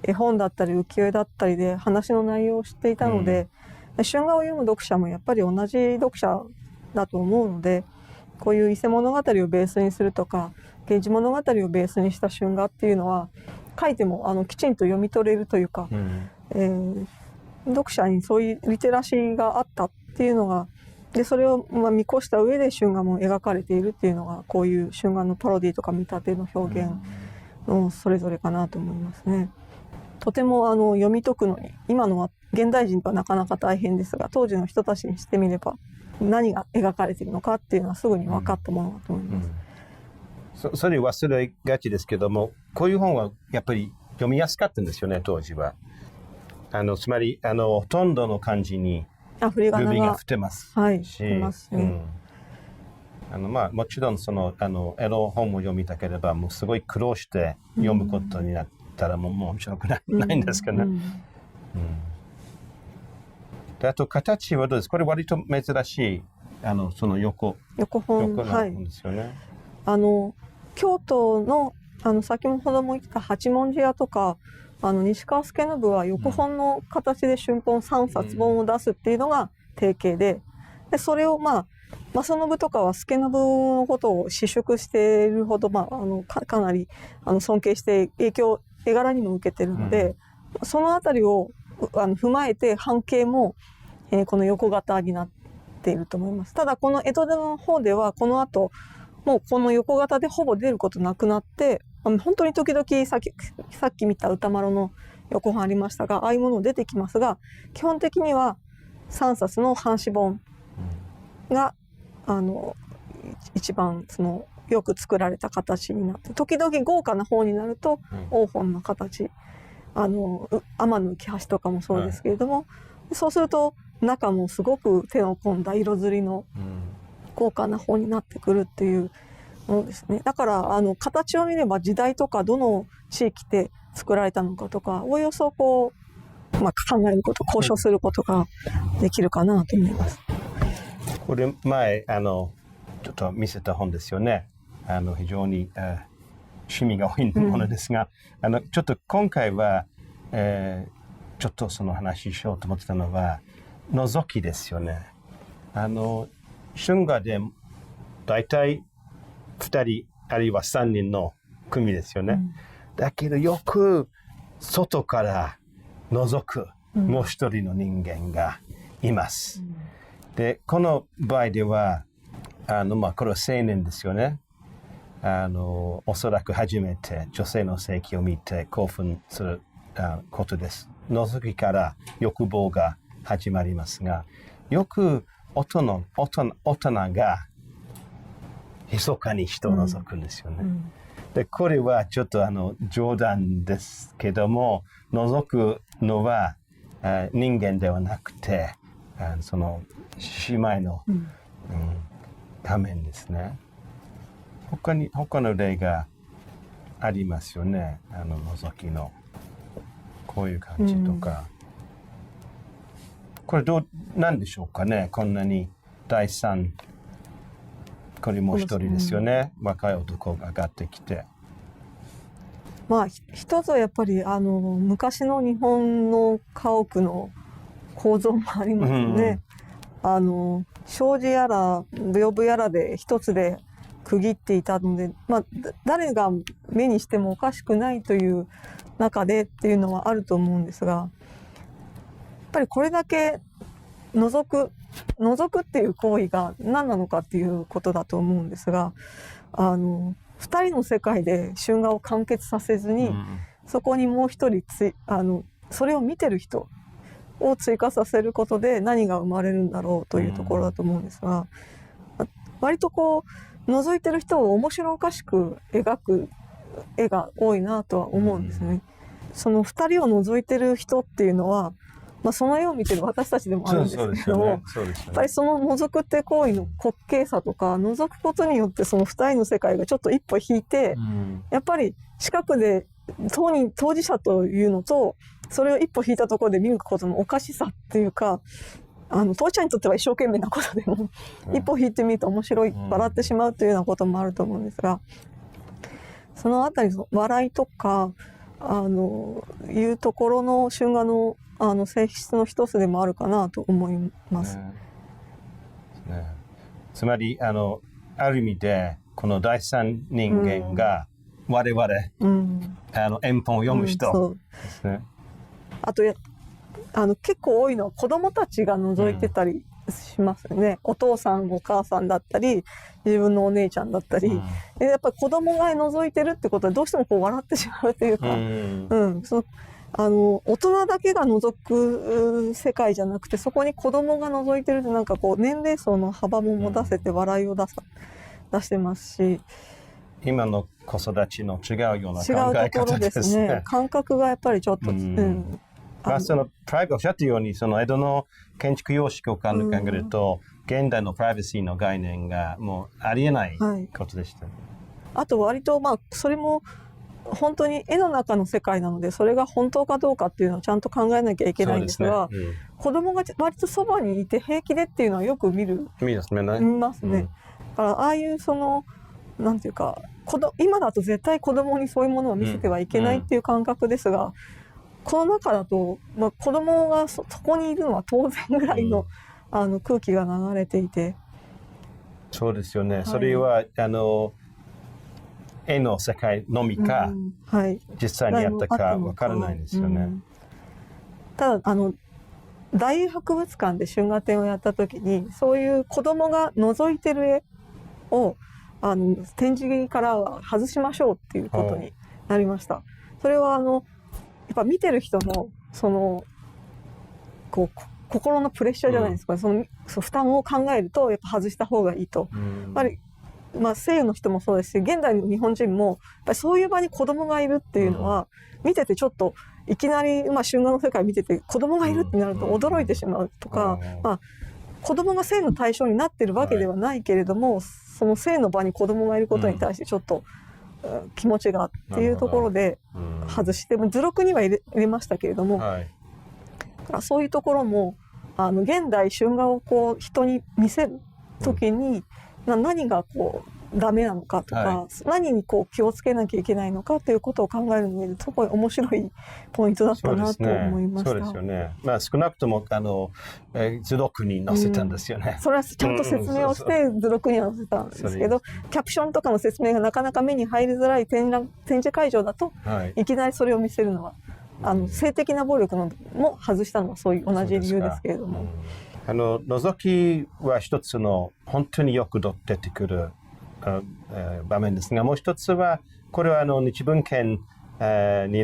絵本だったり浮世絵だったりで話の内容を知っていたので、春画を読む読者もやっぱり同じ読者だと思うので、こういう伊勢物語をベースにするとか源氏物語をベースにした春画っていうのは書いてもきちんと読み取れるというか、読者にそういうリテラシーがあったっていうのがで、それを見越した上で春画も描かれているっていうのが、こういう春画のパロディとか見立ての表現のそれぞれかなと思いますね。とても読み解くのに、今のは現代人とはなかなか大変ですが、当時の人たちにしてみれば何が描かれているのかっていうのはすぐに分かったものだと思います。
それ忘れがちですけども、こういう本はやっぱり読みやすかったんですよね、当時は。つまりほとんどの漢字に
振り仮名が
振ってますし、
振ますね。
もちろん絵の本を読みたければもうすごい苦労して読むことになったらもう面白くないんですけどね。であと形はどうですか？これ割と珍しいその横本ですよね。
京都の先ほども言った八文字屋とか西川助信は横本の形で春本3冊本を出すっていうのが定型で、それを正信とかは助信のことを私淑しているほど、かなり尊敬して絵柄にも受けてるので、そのあたりを踏まえて半径も、この横型になっていると思います。ただこの江戸の方ではこの後もうこの横型でほぼ出ることなくなって、本当に時々さっき見た歌麿の横版ありましたが、ああいうもの出てきますが、基本的には3冊の半紙本が一番そのよく作られた形になって、時々豪華な方になると黄金の形、天の浮橋とかもそうですけれども、そうすると中もすごく手の込んだ色づりの豪華な方になってくるっていうものですね。だから形を見れば時代とかどの地域で作られたのかとか、おおよそこう、考えること、交渉することができるかなと思います。
これ前ちょっと見せた本ですよね。非常に趣味が多いものですが、ちょっと今回は、ちょっとその話しようと思ってたのは覗きですよね。春画でだいたい2人あるいは3人の組ですよね。だけどよく外から覗くもう一人の人間がいます。でこの場合ではこれは青年ですよね。おそらく初めて女性の性器を見て興奮することです。覗きから欲望が始まりますが、よく大人が密かに人を覗くんですよね。でこれはちょっと冗談ですけども、覗くのは人間ではなくてその姉妹の、仮面ですね。他の例がありますよね。覗きのこういう感じとか、これなんでしょうかね。こんなに第三、これも一人ですよね。若い男が上がってきて、
一つはやっぱり昔の日本の家屋の構造もありますね。障子やら屏風やらで一つで区切っていたので、誰が目にしてもおかしくないという中でっていうのはあると思うんですが、やっぱりこれだけ覗くっていう行為が何なのかっていうことだと思うんですが、2人の世界で春画を完結させずに、そこにもう一人それを見てる人を追加させることで何が生まれるんだろうというところだと思うんですが、割とこう覗いてる人を面白おかしく描く絵が多いなとは思うんですね。その2人を覗いてる人っていうのは、その絵を見てる私たちでもあるんですけども、やっぱりその覗くって行為の滑稽さとか、覗くことによってその2人の世界がちょっと一歩引いて、やっぱり近くで当事者というのと、それを一歩引いたところで見ることのおかしさっていうか、当事者にとっては一生懸命なことでも、一歩引いてみると面白い、笑ってしまうというようなこともあると思うんですが、そのあたりの笑いとかいうところの春画の性質の一つでもあるかなと思います。
つまりある意味でこの第三人間が我々、円本を読む人ですね。
あと結構多いのは子供たちが覗いてたりしますよね。お父さんお母さんだったり自分のお姉ちゃんだったり、やっぱり子供が覗いてるってことはどうしてもこう笑ってしまうというか、大人だけが覗く世界じゃなくて、そこに子供が覗いてるってなんかこう年齢層の幅も持たせて笑いを出してますし、
今の子育ちの違うような考え方ですね。
感覚がやっぱりちょっと、
そのプライバシーおっしゃったように、その江戸の建築様式を考えると、現代のプライバシーの概念がもうありえないことでした。
あと割とそれも本当に絵の中の世界なので、それが本当かどうかっていうのをちゃんと考えなきゃいけないんですが、子供が割とそばにいて平気でっていうのはよく見ますね。だからああいうなんていうか今だと絶対子供にそういうものを見せてはいけないっていう感覚ですが、この中だと、子供がそこにいるのは当然ぐらいの、空気が流れていて。
そうですよね。それは絵の世界のみか、実際にやったか分からないですよね。
ただ大英博物館で春画展をやった時に、そういう子供が覗いてる絵を展示からは外しましょうっていうことになりました。それはやっぱ見てる人のこう心のプレッシャーじゃないですか、その負担を考えるとやっぱ外した方がいいと。やっぱり西洋の人もそうですし、現代の日本人もやっぱりそういう場に子供がいるっていうのは、見ててちょっといきなり、春画の世界見てて子供がいるってなると驚いてしまうとか、子供が性の対象になってるわけではないけれども、その性の場に子供がいることに対してちょっと、気持ちがっていうところで外して、図録には入れましたけれども、だからそういうところも現代春画をこう人に見せる時に、何がこうダメなのかとか、何にこう気をつけなきゃいけないのかということを考えるのにすごい面白いポイントだったなと思いました。
そうですよね。少なくとも図録に載せたんですよね。
それはちゃんと説明をして図録には載せたんですけど、キャプションとかの説明がなかなか目に入りづらい展示会場だと、いきなりそれを見せるのは性的な暴力のも外したのはそういう同じ理由ですけれども。
覗きは一つの本当によく出てくる場面ですが、もう一つはこれは日文献に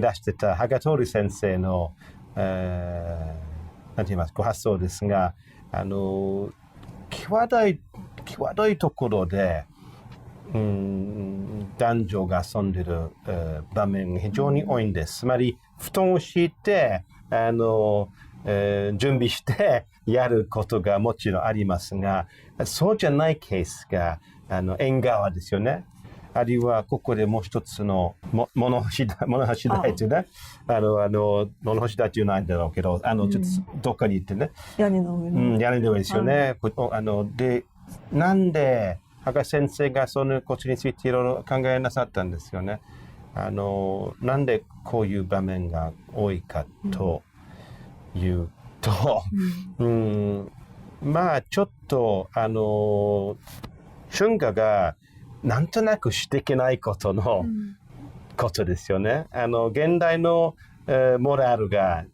出してた羽賀徹先生のなんて言いますご発想ですが、際どいところで男女が遊んでる場面が非常に多いんです。つまり布団を敷いて準備してやることがもちろんありますが、そうじゃないケースが縁側ですよね。あるいはここでもう一つの物干し台というね、物干し台というのはないんだろうけど、ちょっとどっかに行ってね、
屋根の上に、
屋根の上ですよね。で、なんで羽賀先生がそのことについていろいろ考えなさったんですよね。なんでこういう場面が多いかというと、ちょっと春画がなんとなくしていけないことのことですよね。現代の、モラルが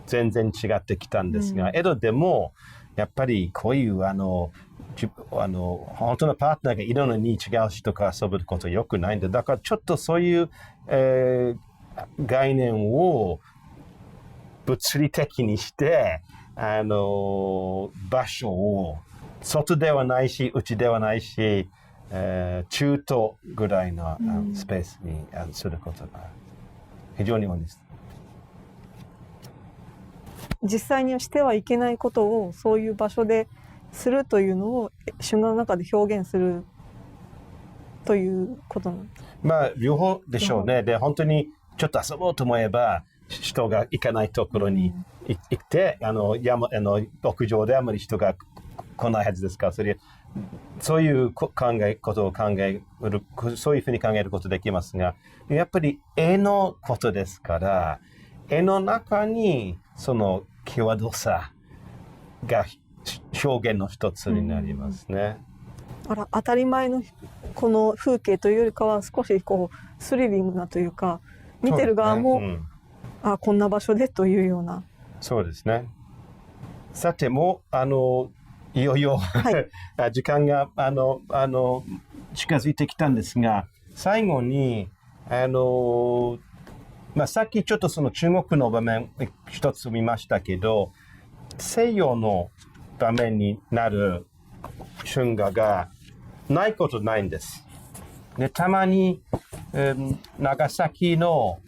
全然違ってきたんですが、江戸でもやっぱりこういう本当のパートナーがいるのに違う人と遊ぶことよくないんで、だからちょっとそういう、概念を物理的にして場所を外ではないし内ではないし、中途ぐらいのスペースにすることが非常に多いです。
実際にはしてはいけないことをそういう場所でするというのを春画の中で表現するということなんです。
両方でしょうね。で、本当にちょっと遊ぼうと思えば人が行かないところに行って、屋上であまり人が来ないはずですから、そういうことをそういうふうに考えることできますが、やっぱり絵のことですから、絵の中にその際どさが表現の一つになりますね。
当たり前のこの風景というよりかは少しこうスリリングなというか、見てる側も、こんな場所でというような。
そうですね。さてもいよいよ、時間が近づいてきたんですが、最後にさっきちょっとその中国の場面一つ見ましたけど、西洋の場面になる春画がないことないんです。で、たまに、長崎の、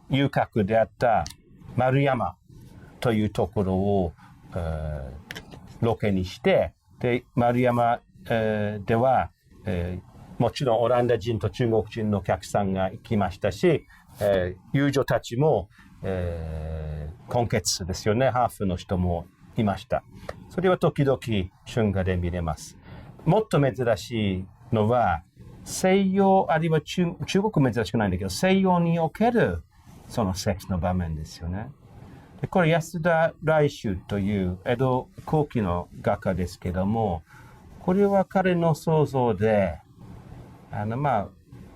遊郭であった丸山というところを、ロケにして、で、丸山、では、もちろんオランダ人と中国人のお客さんが行きましたし、遊女たちも、混血ですよね。ハーフの人もいました。それは時々春画で見れます。もっと珍しいのは、西洋、あるいは中国珍しくないんだけど、西洋におけるそのセックスの場面ですよね。で、これ安田来秋という江戸後期の画家ですけども、これは彼の想像で、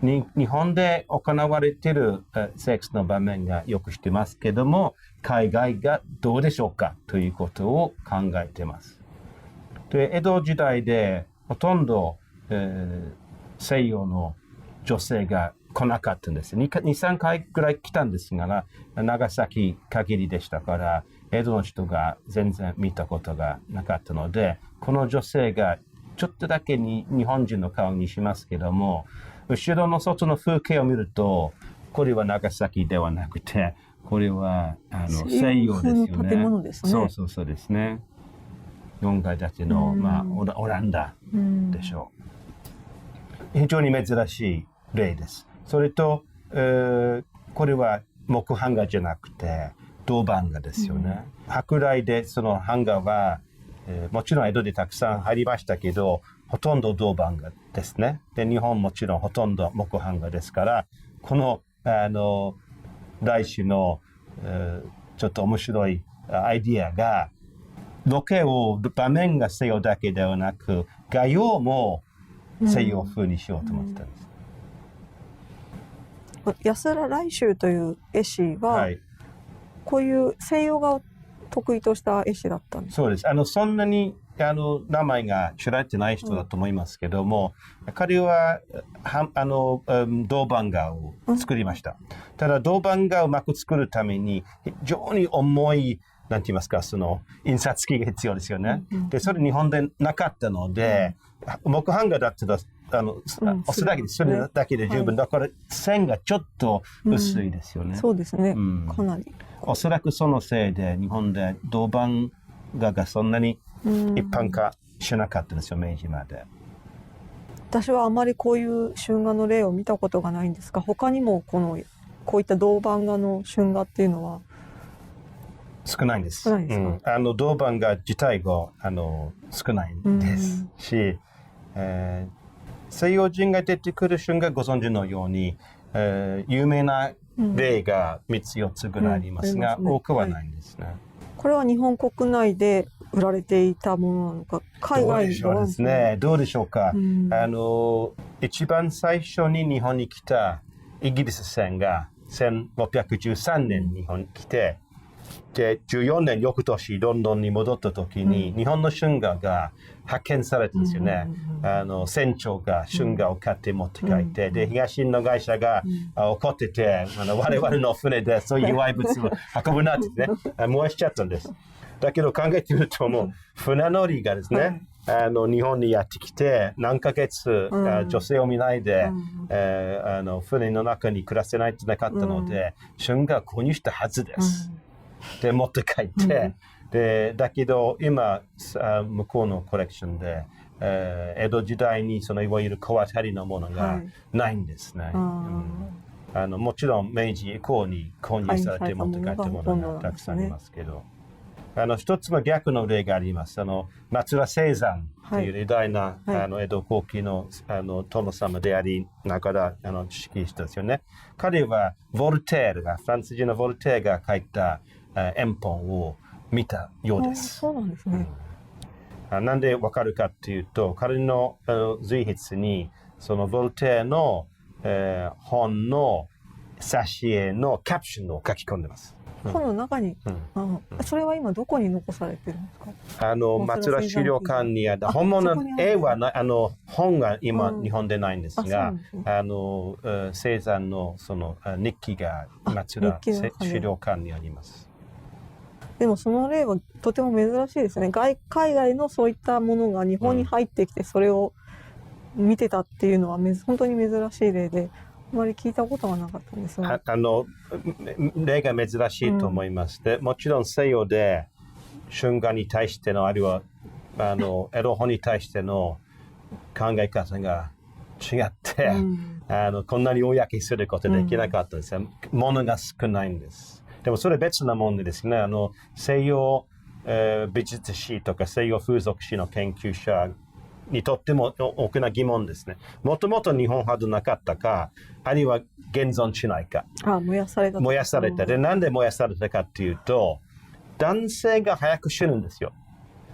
日本で行われているセックスの場面がよく知ってますけども、海外がどうでしょうかということを考えています。で、江戸時代でほとんど、西洋の女性が来なかったんです。2、3回ぐらい来たんですが、長崎限りでしたから、江戸の人が全然見たことがなかったので、この女性がちょっとだけに日本人の顔にしますけども、後ろの外の風景を見ると、これは長崎ではなくて、これは西洋ですよね。
建物ですね。
そうですね。4階建ての、オランダでしょう。非常に珍しい例です。それと、これは木版画じゃなくて銅版画ですよね。舶来でその版画は、もちろん江戸でたくさん入りましたけど、ほとんど銅版画ですね。で、日本もちろんほとんど木版画ですから、この来週の、ちょっと面白いアイディアが、ロケを場面が西洋だけではなく、画様も西洋風にしようと思ってたんです。
安田来秋という絵師は、こういう西洋画を得意とした絵師だったんですか？
そうです。そんなに名前が知られてない人だと思いますけども、彼は銅版画を作りました。ただ銅版画をうまく作るために非常に重いなんて言いますか、その印刷機が必要ですよね。で、それ日本でなかったので、木版画だったら押すだけで、それだけで十分。だから線がちょっと薄いですよね。
そうですね。かなり。
おそらくそのせいで日本で銅版画がそんなに一般化しなかったですよ、明治まで。
私はあまりこういう春画の例を見たことがないんですが、他にもこういった銅版画の春画っていうのは
少ないんです。
少ないですか？
銅版画自体が少ないんですし、西洋人が出てくる春画ご存知のように、有名な例が3つ4つぐらいありますが、多くはないんですね。
これは日本国内で売られていたものなのか、海外で
そうですね。どうでしょうか。一番最初に日本に来たイギリス船が1613年に日本に来て、で14年翌年ロンドンに戻った時に、日本の春画が発見されたんですよね。船長が春画を買って持って帰って、で東の会社が怒ってて、我々の船でそういう遺物を運ぶなってね、燃やしちゃったんです。だけど考えてみると、もう船乗りがですね、日本にやってきて何ヶ月、女性を見ないで、船の中に暮らせないとなかったので、春画を購入したはずです。で持って帰って、でだけど今向こうのコレクションで、江戸時代にそのいわゆる小当たりのものがないんですね。もちろん明治以降に購入されて持って帰ったものがたくさんありますけど、一つの逆の例があります。松浦青山という偉大な、江戸後期の殿様でありながら知識人ですよね。彼はフランス人のヴォルテールが書いた円本を見たようです。
そうなんですね。
なんでわかるかっていうと、彼の随筆にそのヴォルテールの、本の挿絵のキャプションを書き込んでます。
本の中に、それは今どこに残されてるんですか？
松浦資料館にあった本物の絵は本が今日本でないんですが、生産のその日記が松浦資料館にあります。
でもその例はとても珍しいですね。海外のそういったものが日本に入ってきてそれを見てたっていうのは本当に珍しい例で、あまり聞いたことがなかったんですが。
例が珍しいと思います。でもちろん西洋で春画に対しての、あるいはエロ本に対しての考え方が違って、こんなに公にすることできなかったです。ものが少ないんです。でもそれ別な問題ですね。西洋、美術史とか西洋風俗史の研究者にとっても大きな疑問ですね。もともと日本ほどなかったか、あるいは現存しないか。
燃やされた。
燃やされた。で、なんで燃やされたかっていうと、男性が早く死ぬんですよ。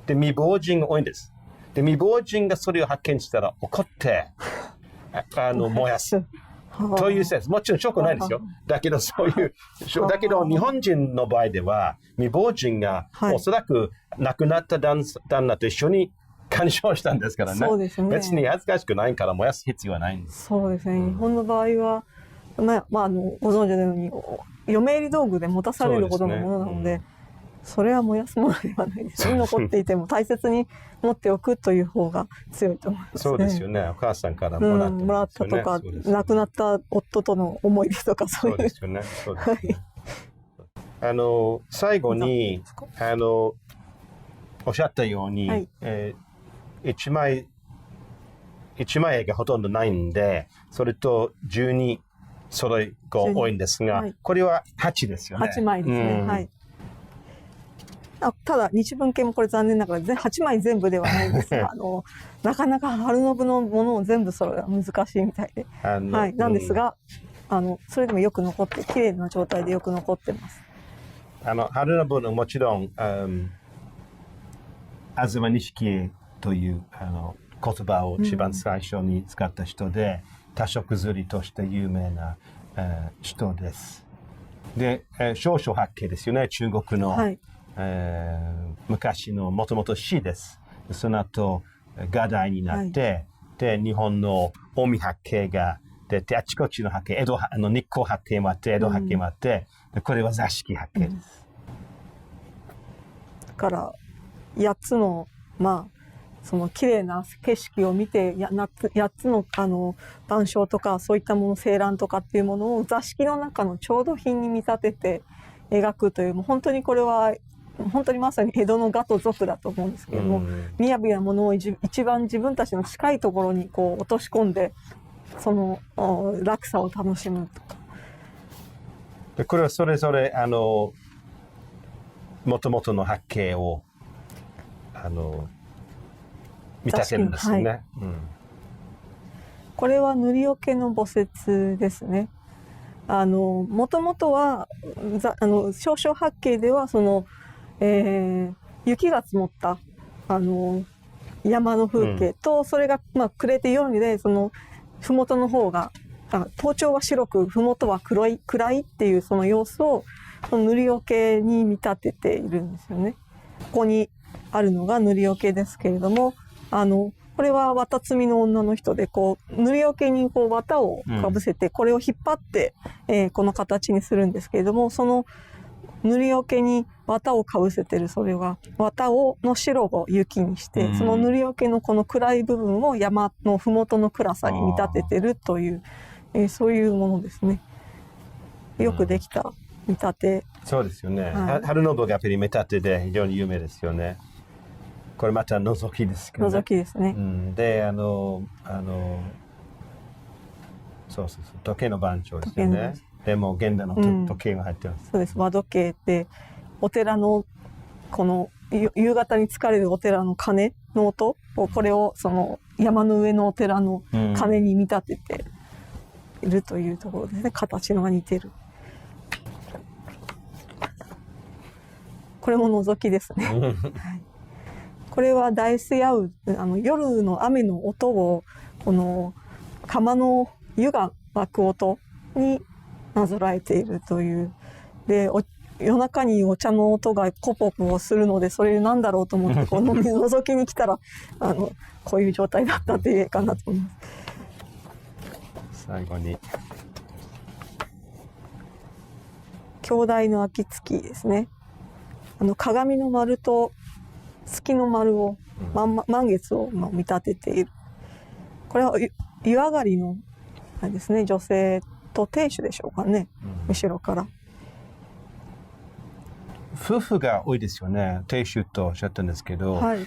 で、未亡人が多いんです。で、未亡人がそれを発見したら怒って、燃やす。という説。もちろん証拠ないですよ。だけどだけど日本人の場合では、未亡人がおそらく亡くなった旦那と一緒に干渉したんですからね。
そうですね。
別に恥ずかしくないから燃やす必要はないんです。
そうですね。日本の場合は、ご存知のように、嫁入り道具で持たされるほどのものなので、それは燃やすものではないですね。残っていても大切に持っておくという方が強いと思いますね。
そうですよね。お母さんからもらった、
もらったとか、亡くなった夫との思い出とかそういう。
そうですよね。そうですね。最後におっしゃったように、
はい、
1枚絵がほとんどないんで、それと12揃いが多いんですが、これは8ですよね。
8枚ですね。はい。ただ日文系もこれ残念ながら8枚全部ではないんですがなかなか春信のものを全部揃えるのは難しいみたいで、はい、なんですがそれでもよく残って綺麗な状態でよく残ってます。
春信のもちろん東錦という言葉を一番最初に使った人で、多色刷りとして有名な、人です。で、少々八景ですよね、中国の、はい、昔のもともと詩です。その後画題になって、はい、で日本の近江八景が出て、あちこちの八景、日光八景もあって江戸八景もあって、これは座敷八景です。
だから8つのその綺麗な景色を見て8つの板書とかそういったもの、青蘭とかっていうものを座敷の中の調度品に見立てて描くという、もう本当にこれは本当にまさに江戸の画と俗だと思うんですけれども、雅なものを一番自分たちの近いところにこう落とし込んで、その落差を楽しむとか。
でこれはそれぞれ元々の八景を見立てるんですよね。はい、
これは塗り桶の墓説ですね。もともとは少々八景ではその、雪が積もった山の風景と、それが暮れて夜でその麓の方が頭頂は白く麓は暗いっていうその様子をその塗り桶に見立てているんですよね。ここにあるのが塗り桶ですけれども、これは綿摘みの女の人で、こう塗り桶にこう綿をかぶせて、これを引っ張って、この形にするんですけれども、その塗り桶に綿をかぶせてる、それは綿の白を雪にして、その塗り桶のこの暗い部分を山の麓の暗さに見立ててるという、そういうものですね。よくできた見立て。
そうですよね。はい、春信がやっぱり見立てで非常に有名ですよね。これまた覗きですけどね。
覗きですね。
で、そう時計の番長ですよね。でも現代の時計が入ってます。
そうです。和時計ってお寺のこの夕方に疲れるお寺の鐘の音を、これをその山の上のお寺の鐘に見立てているというところですね。形のが似てる。これも覗きですね。はい、これはダイスヤウ、夜の雨の音をこの釜の湯が沸く音になぞらえているという。で、夜中にお茶の音がポポポするので、それなんだろうと思ってこの覗きに来たらこういう状態だったという絵かなと思います。
最後に
兄弟の秋月ですね。鏡の丸と月の丸を、満月を見立てている。これは湯上がりのあれですね、女性と亭主でしょうかね、後ろから。
夫婦が多いですよね。亭主とおっしゃったんですけど、はい、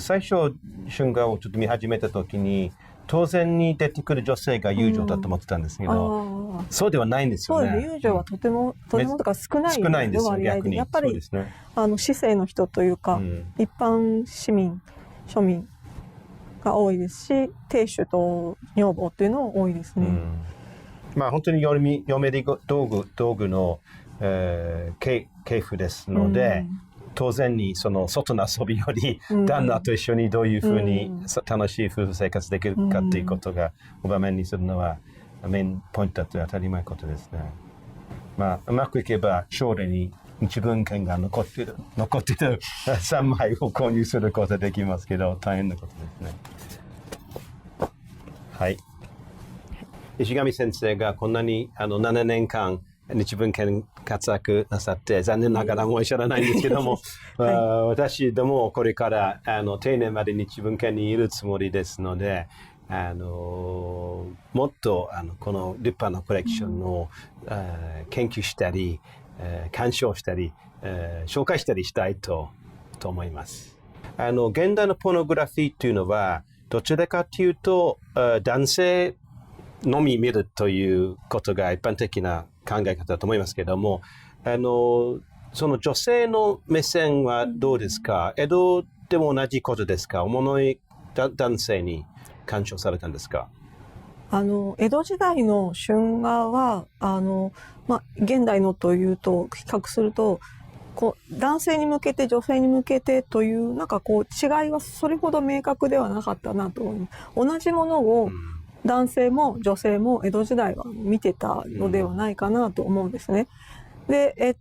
最初春画をちょっと見始めた時に当然に出てくる女性が友情だと思ってたんですけど、そうではないんですよね。
そうですね。友情はとてもとか少ないんですよ、
逆に。
やっぱり、ね、市井の人というか、一般市民庶民が多いですし、亭主と女房というのも多いですね。
本当に嫁り道具の、系譜ですので、当然にその外の遊びより旦那と一緒にどういうふうに楽しい夫婦生活できるかということが場面にするのはメインポイントだという当たり前ことですね。うまくいけば将来に日文献が残っている3枚を購入することができますけど、大変なことですね。はい。石上先生がこんなに7年間日文献活躍なさって残念ながらもうおっしゃらないんですけども、私どもこれから定年まで日文系にいるつもりですので、もっとこの立派なコレクションを、研究したり、鑑賞したり、紹介したりしたいと思います。現代のポノグラフィーというのはどちらかというと男性のみ見るということが一般的な考え方だと思いますけれども、その女性の目線はどうですか？江戸でも同じことですか？主に男性に鑑賞されたんですか？
江戸時代の春画は現代のというと比較すると男性に向けて女性に向けてという違いはそれほど明確ではなかったなと思います。同じものを男性も女性も江戸時代は見てたのではないかなと思うんですね。で、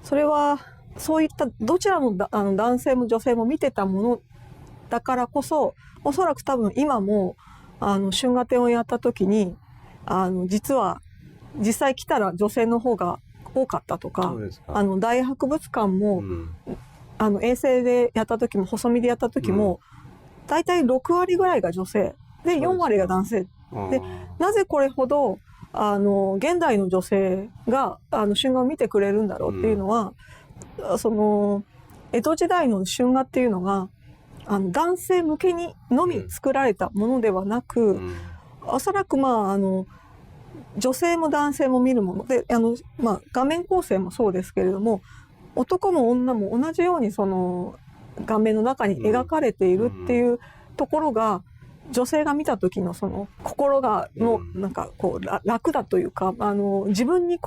それはそういったどちらの男性も女性も見てたものだからこそ、おそらく多分今も春画展をやった時に実際来たら女性の方が多かったとか、大博物館も、衛星でやった時も細身でやった時も、大体6割ぐらいが女性で4割が男性で、なぜこれほど現代の女性が春画を見てくれるんだろうっていうのは、江戸時代の春画っていうのが男性向けにのみ作られたものではなく、おそらく女性も男性も見るもので画面構成もそうですけれども、男も女も同じようにその画面の中に描かれているっていうところが、女性が見た時のその心が楽だというか、自分に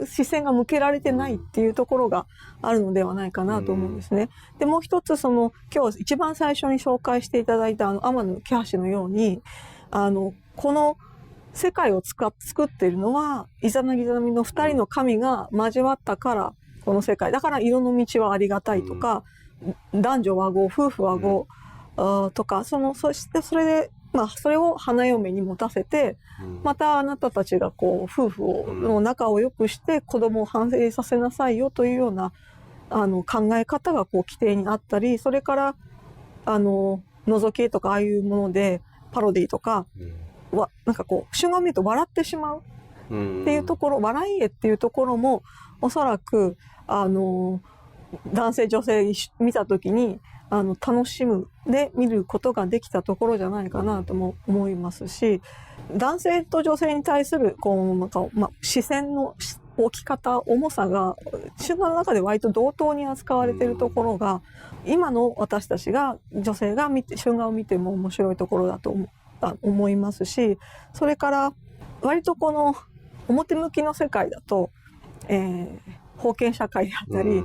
視線が向けられてないっていうところがあるのではないかなと思うんですね。でもう一つ今日一番最初に紹介していただいた天野喜橋のようにこの世界を作っているのはイザナギザナミの2人の神が交わったからこの世界だから、色の道はありがたいとか、男女和合夫婦和合とか、そしてそれでそれを花嫁に持たせて、またあなたたちが夫婦の仲を良くして子供を繁栄させなさいよというような考え方が規定にあったり、それから覗き絵とかああいうものでパロディとか春画を見ると笑ってしまうっていうところ、笑い絵っていうところもおそらく男性女性見た時に楽しむで見ることができたところじゃないかなとも思いますし、男性と女性に対する視線の置き方、重さが春画の中で割と同等に扱われているところが、今の私たちが女性が春画を見ても面白いところだと思いますし、それから割とこの表向きの世界だと、封建社会であったり、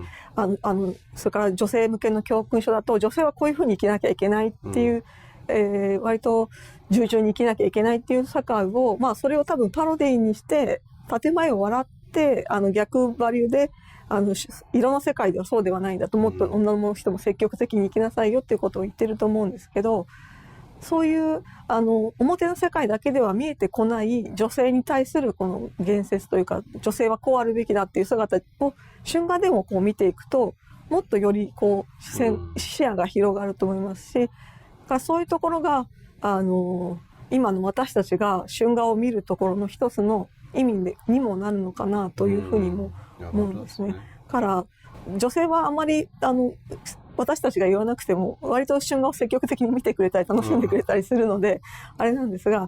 それから女性向けの教訓書だと女性はこういうふうに生きなきゃいけないっていう、割と従順に生きなきゃいけないっていう社会を、それを多分パロディにして建前を笑って逆バリューで色の世界ではそうではないんだと、もっと女の人も積極的に生きなさいよっていうことを言ってると思うんですけど、そういう表の世界だけでは見えてこない女性に対するこの言説というか、女性はこうあるべきだっていう姿を春画でも見ていくと、もっとより視野が広がると思いますし、そういうところが今の私たちが春画を見るところの一つの意味にもなるのかなというふうにも思うんですね。から女性はあまり私たちが言わなくても割と春画を積極的に見てくれたり楽しんでくれたりするので、あれなんですが、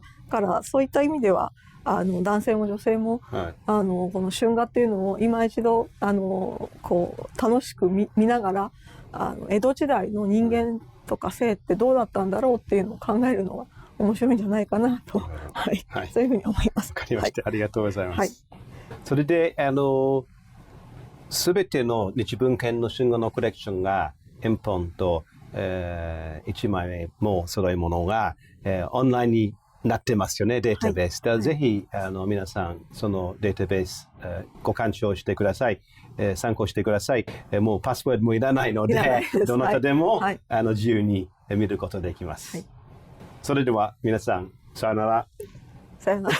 そういった意味では男性も女性も、この春画っていうのを今一度楽しく見ながら江戸時代の人間とか性ってどうだったんだろうっていうのを考えるのは面白いんじゃないかなと、そういうふうに思います。
わかりました、ありがとうございます。それですべての日文献の春画のコレクションが円本と、1枚目も揃いものが、オンラインになってますよね、データベース。ぜひ皆さんそのデータベース、ご鑑賞してください、参考してください。もうパスワードもいらないので、どなたでも、自由に見ることできます。それでは皆さん、さよなら。
さよなら。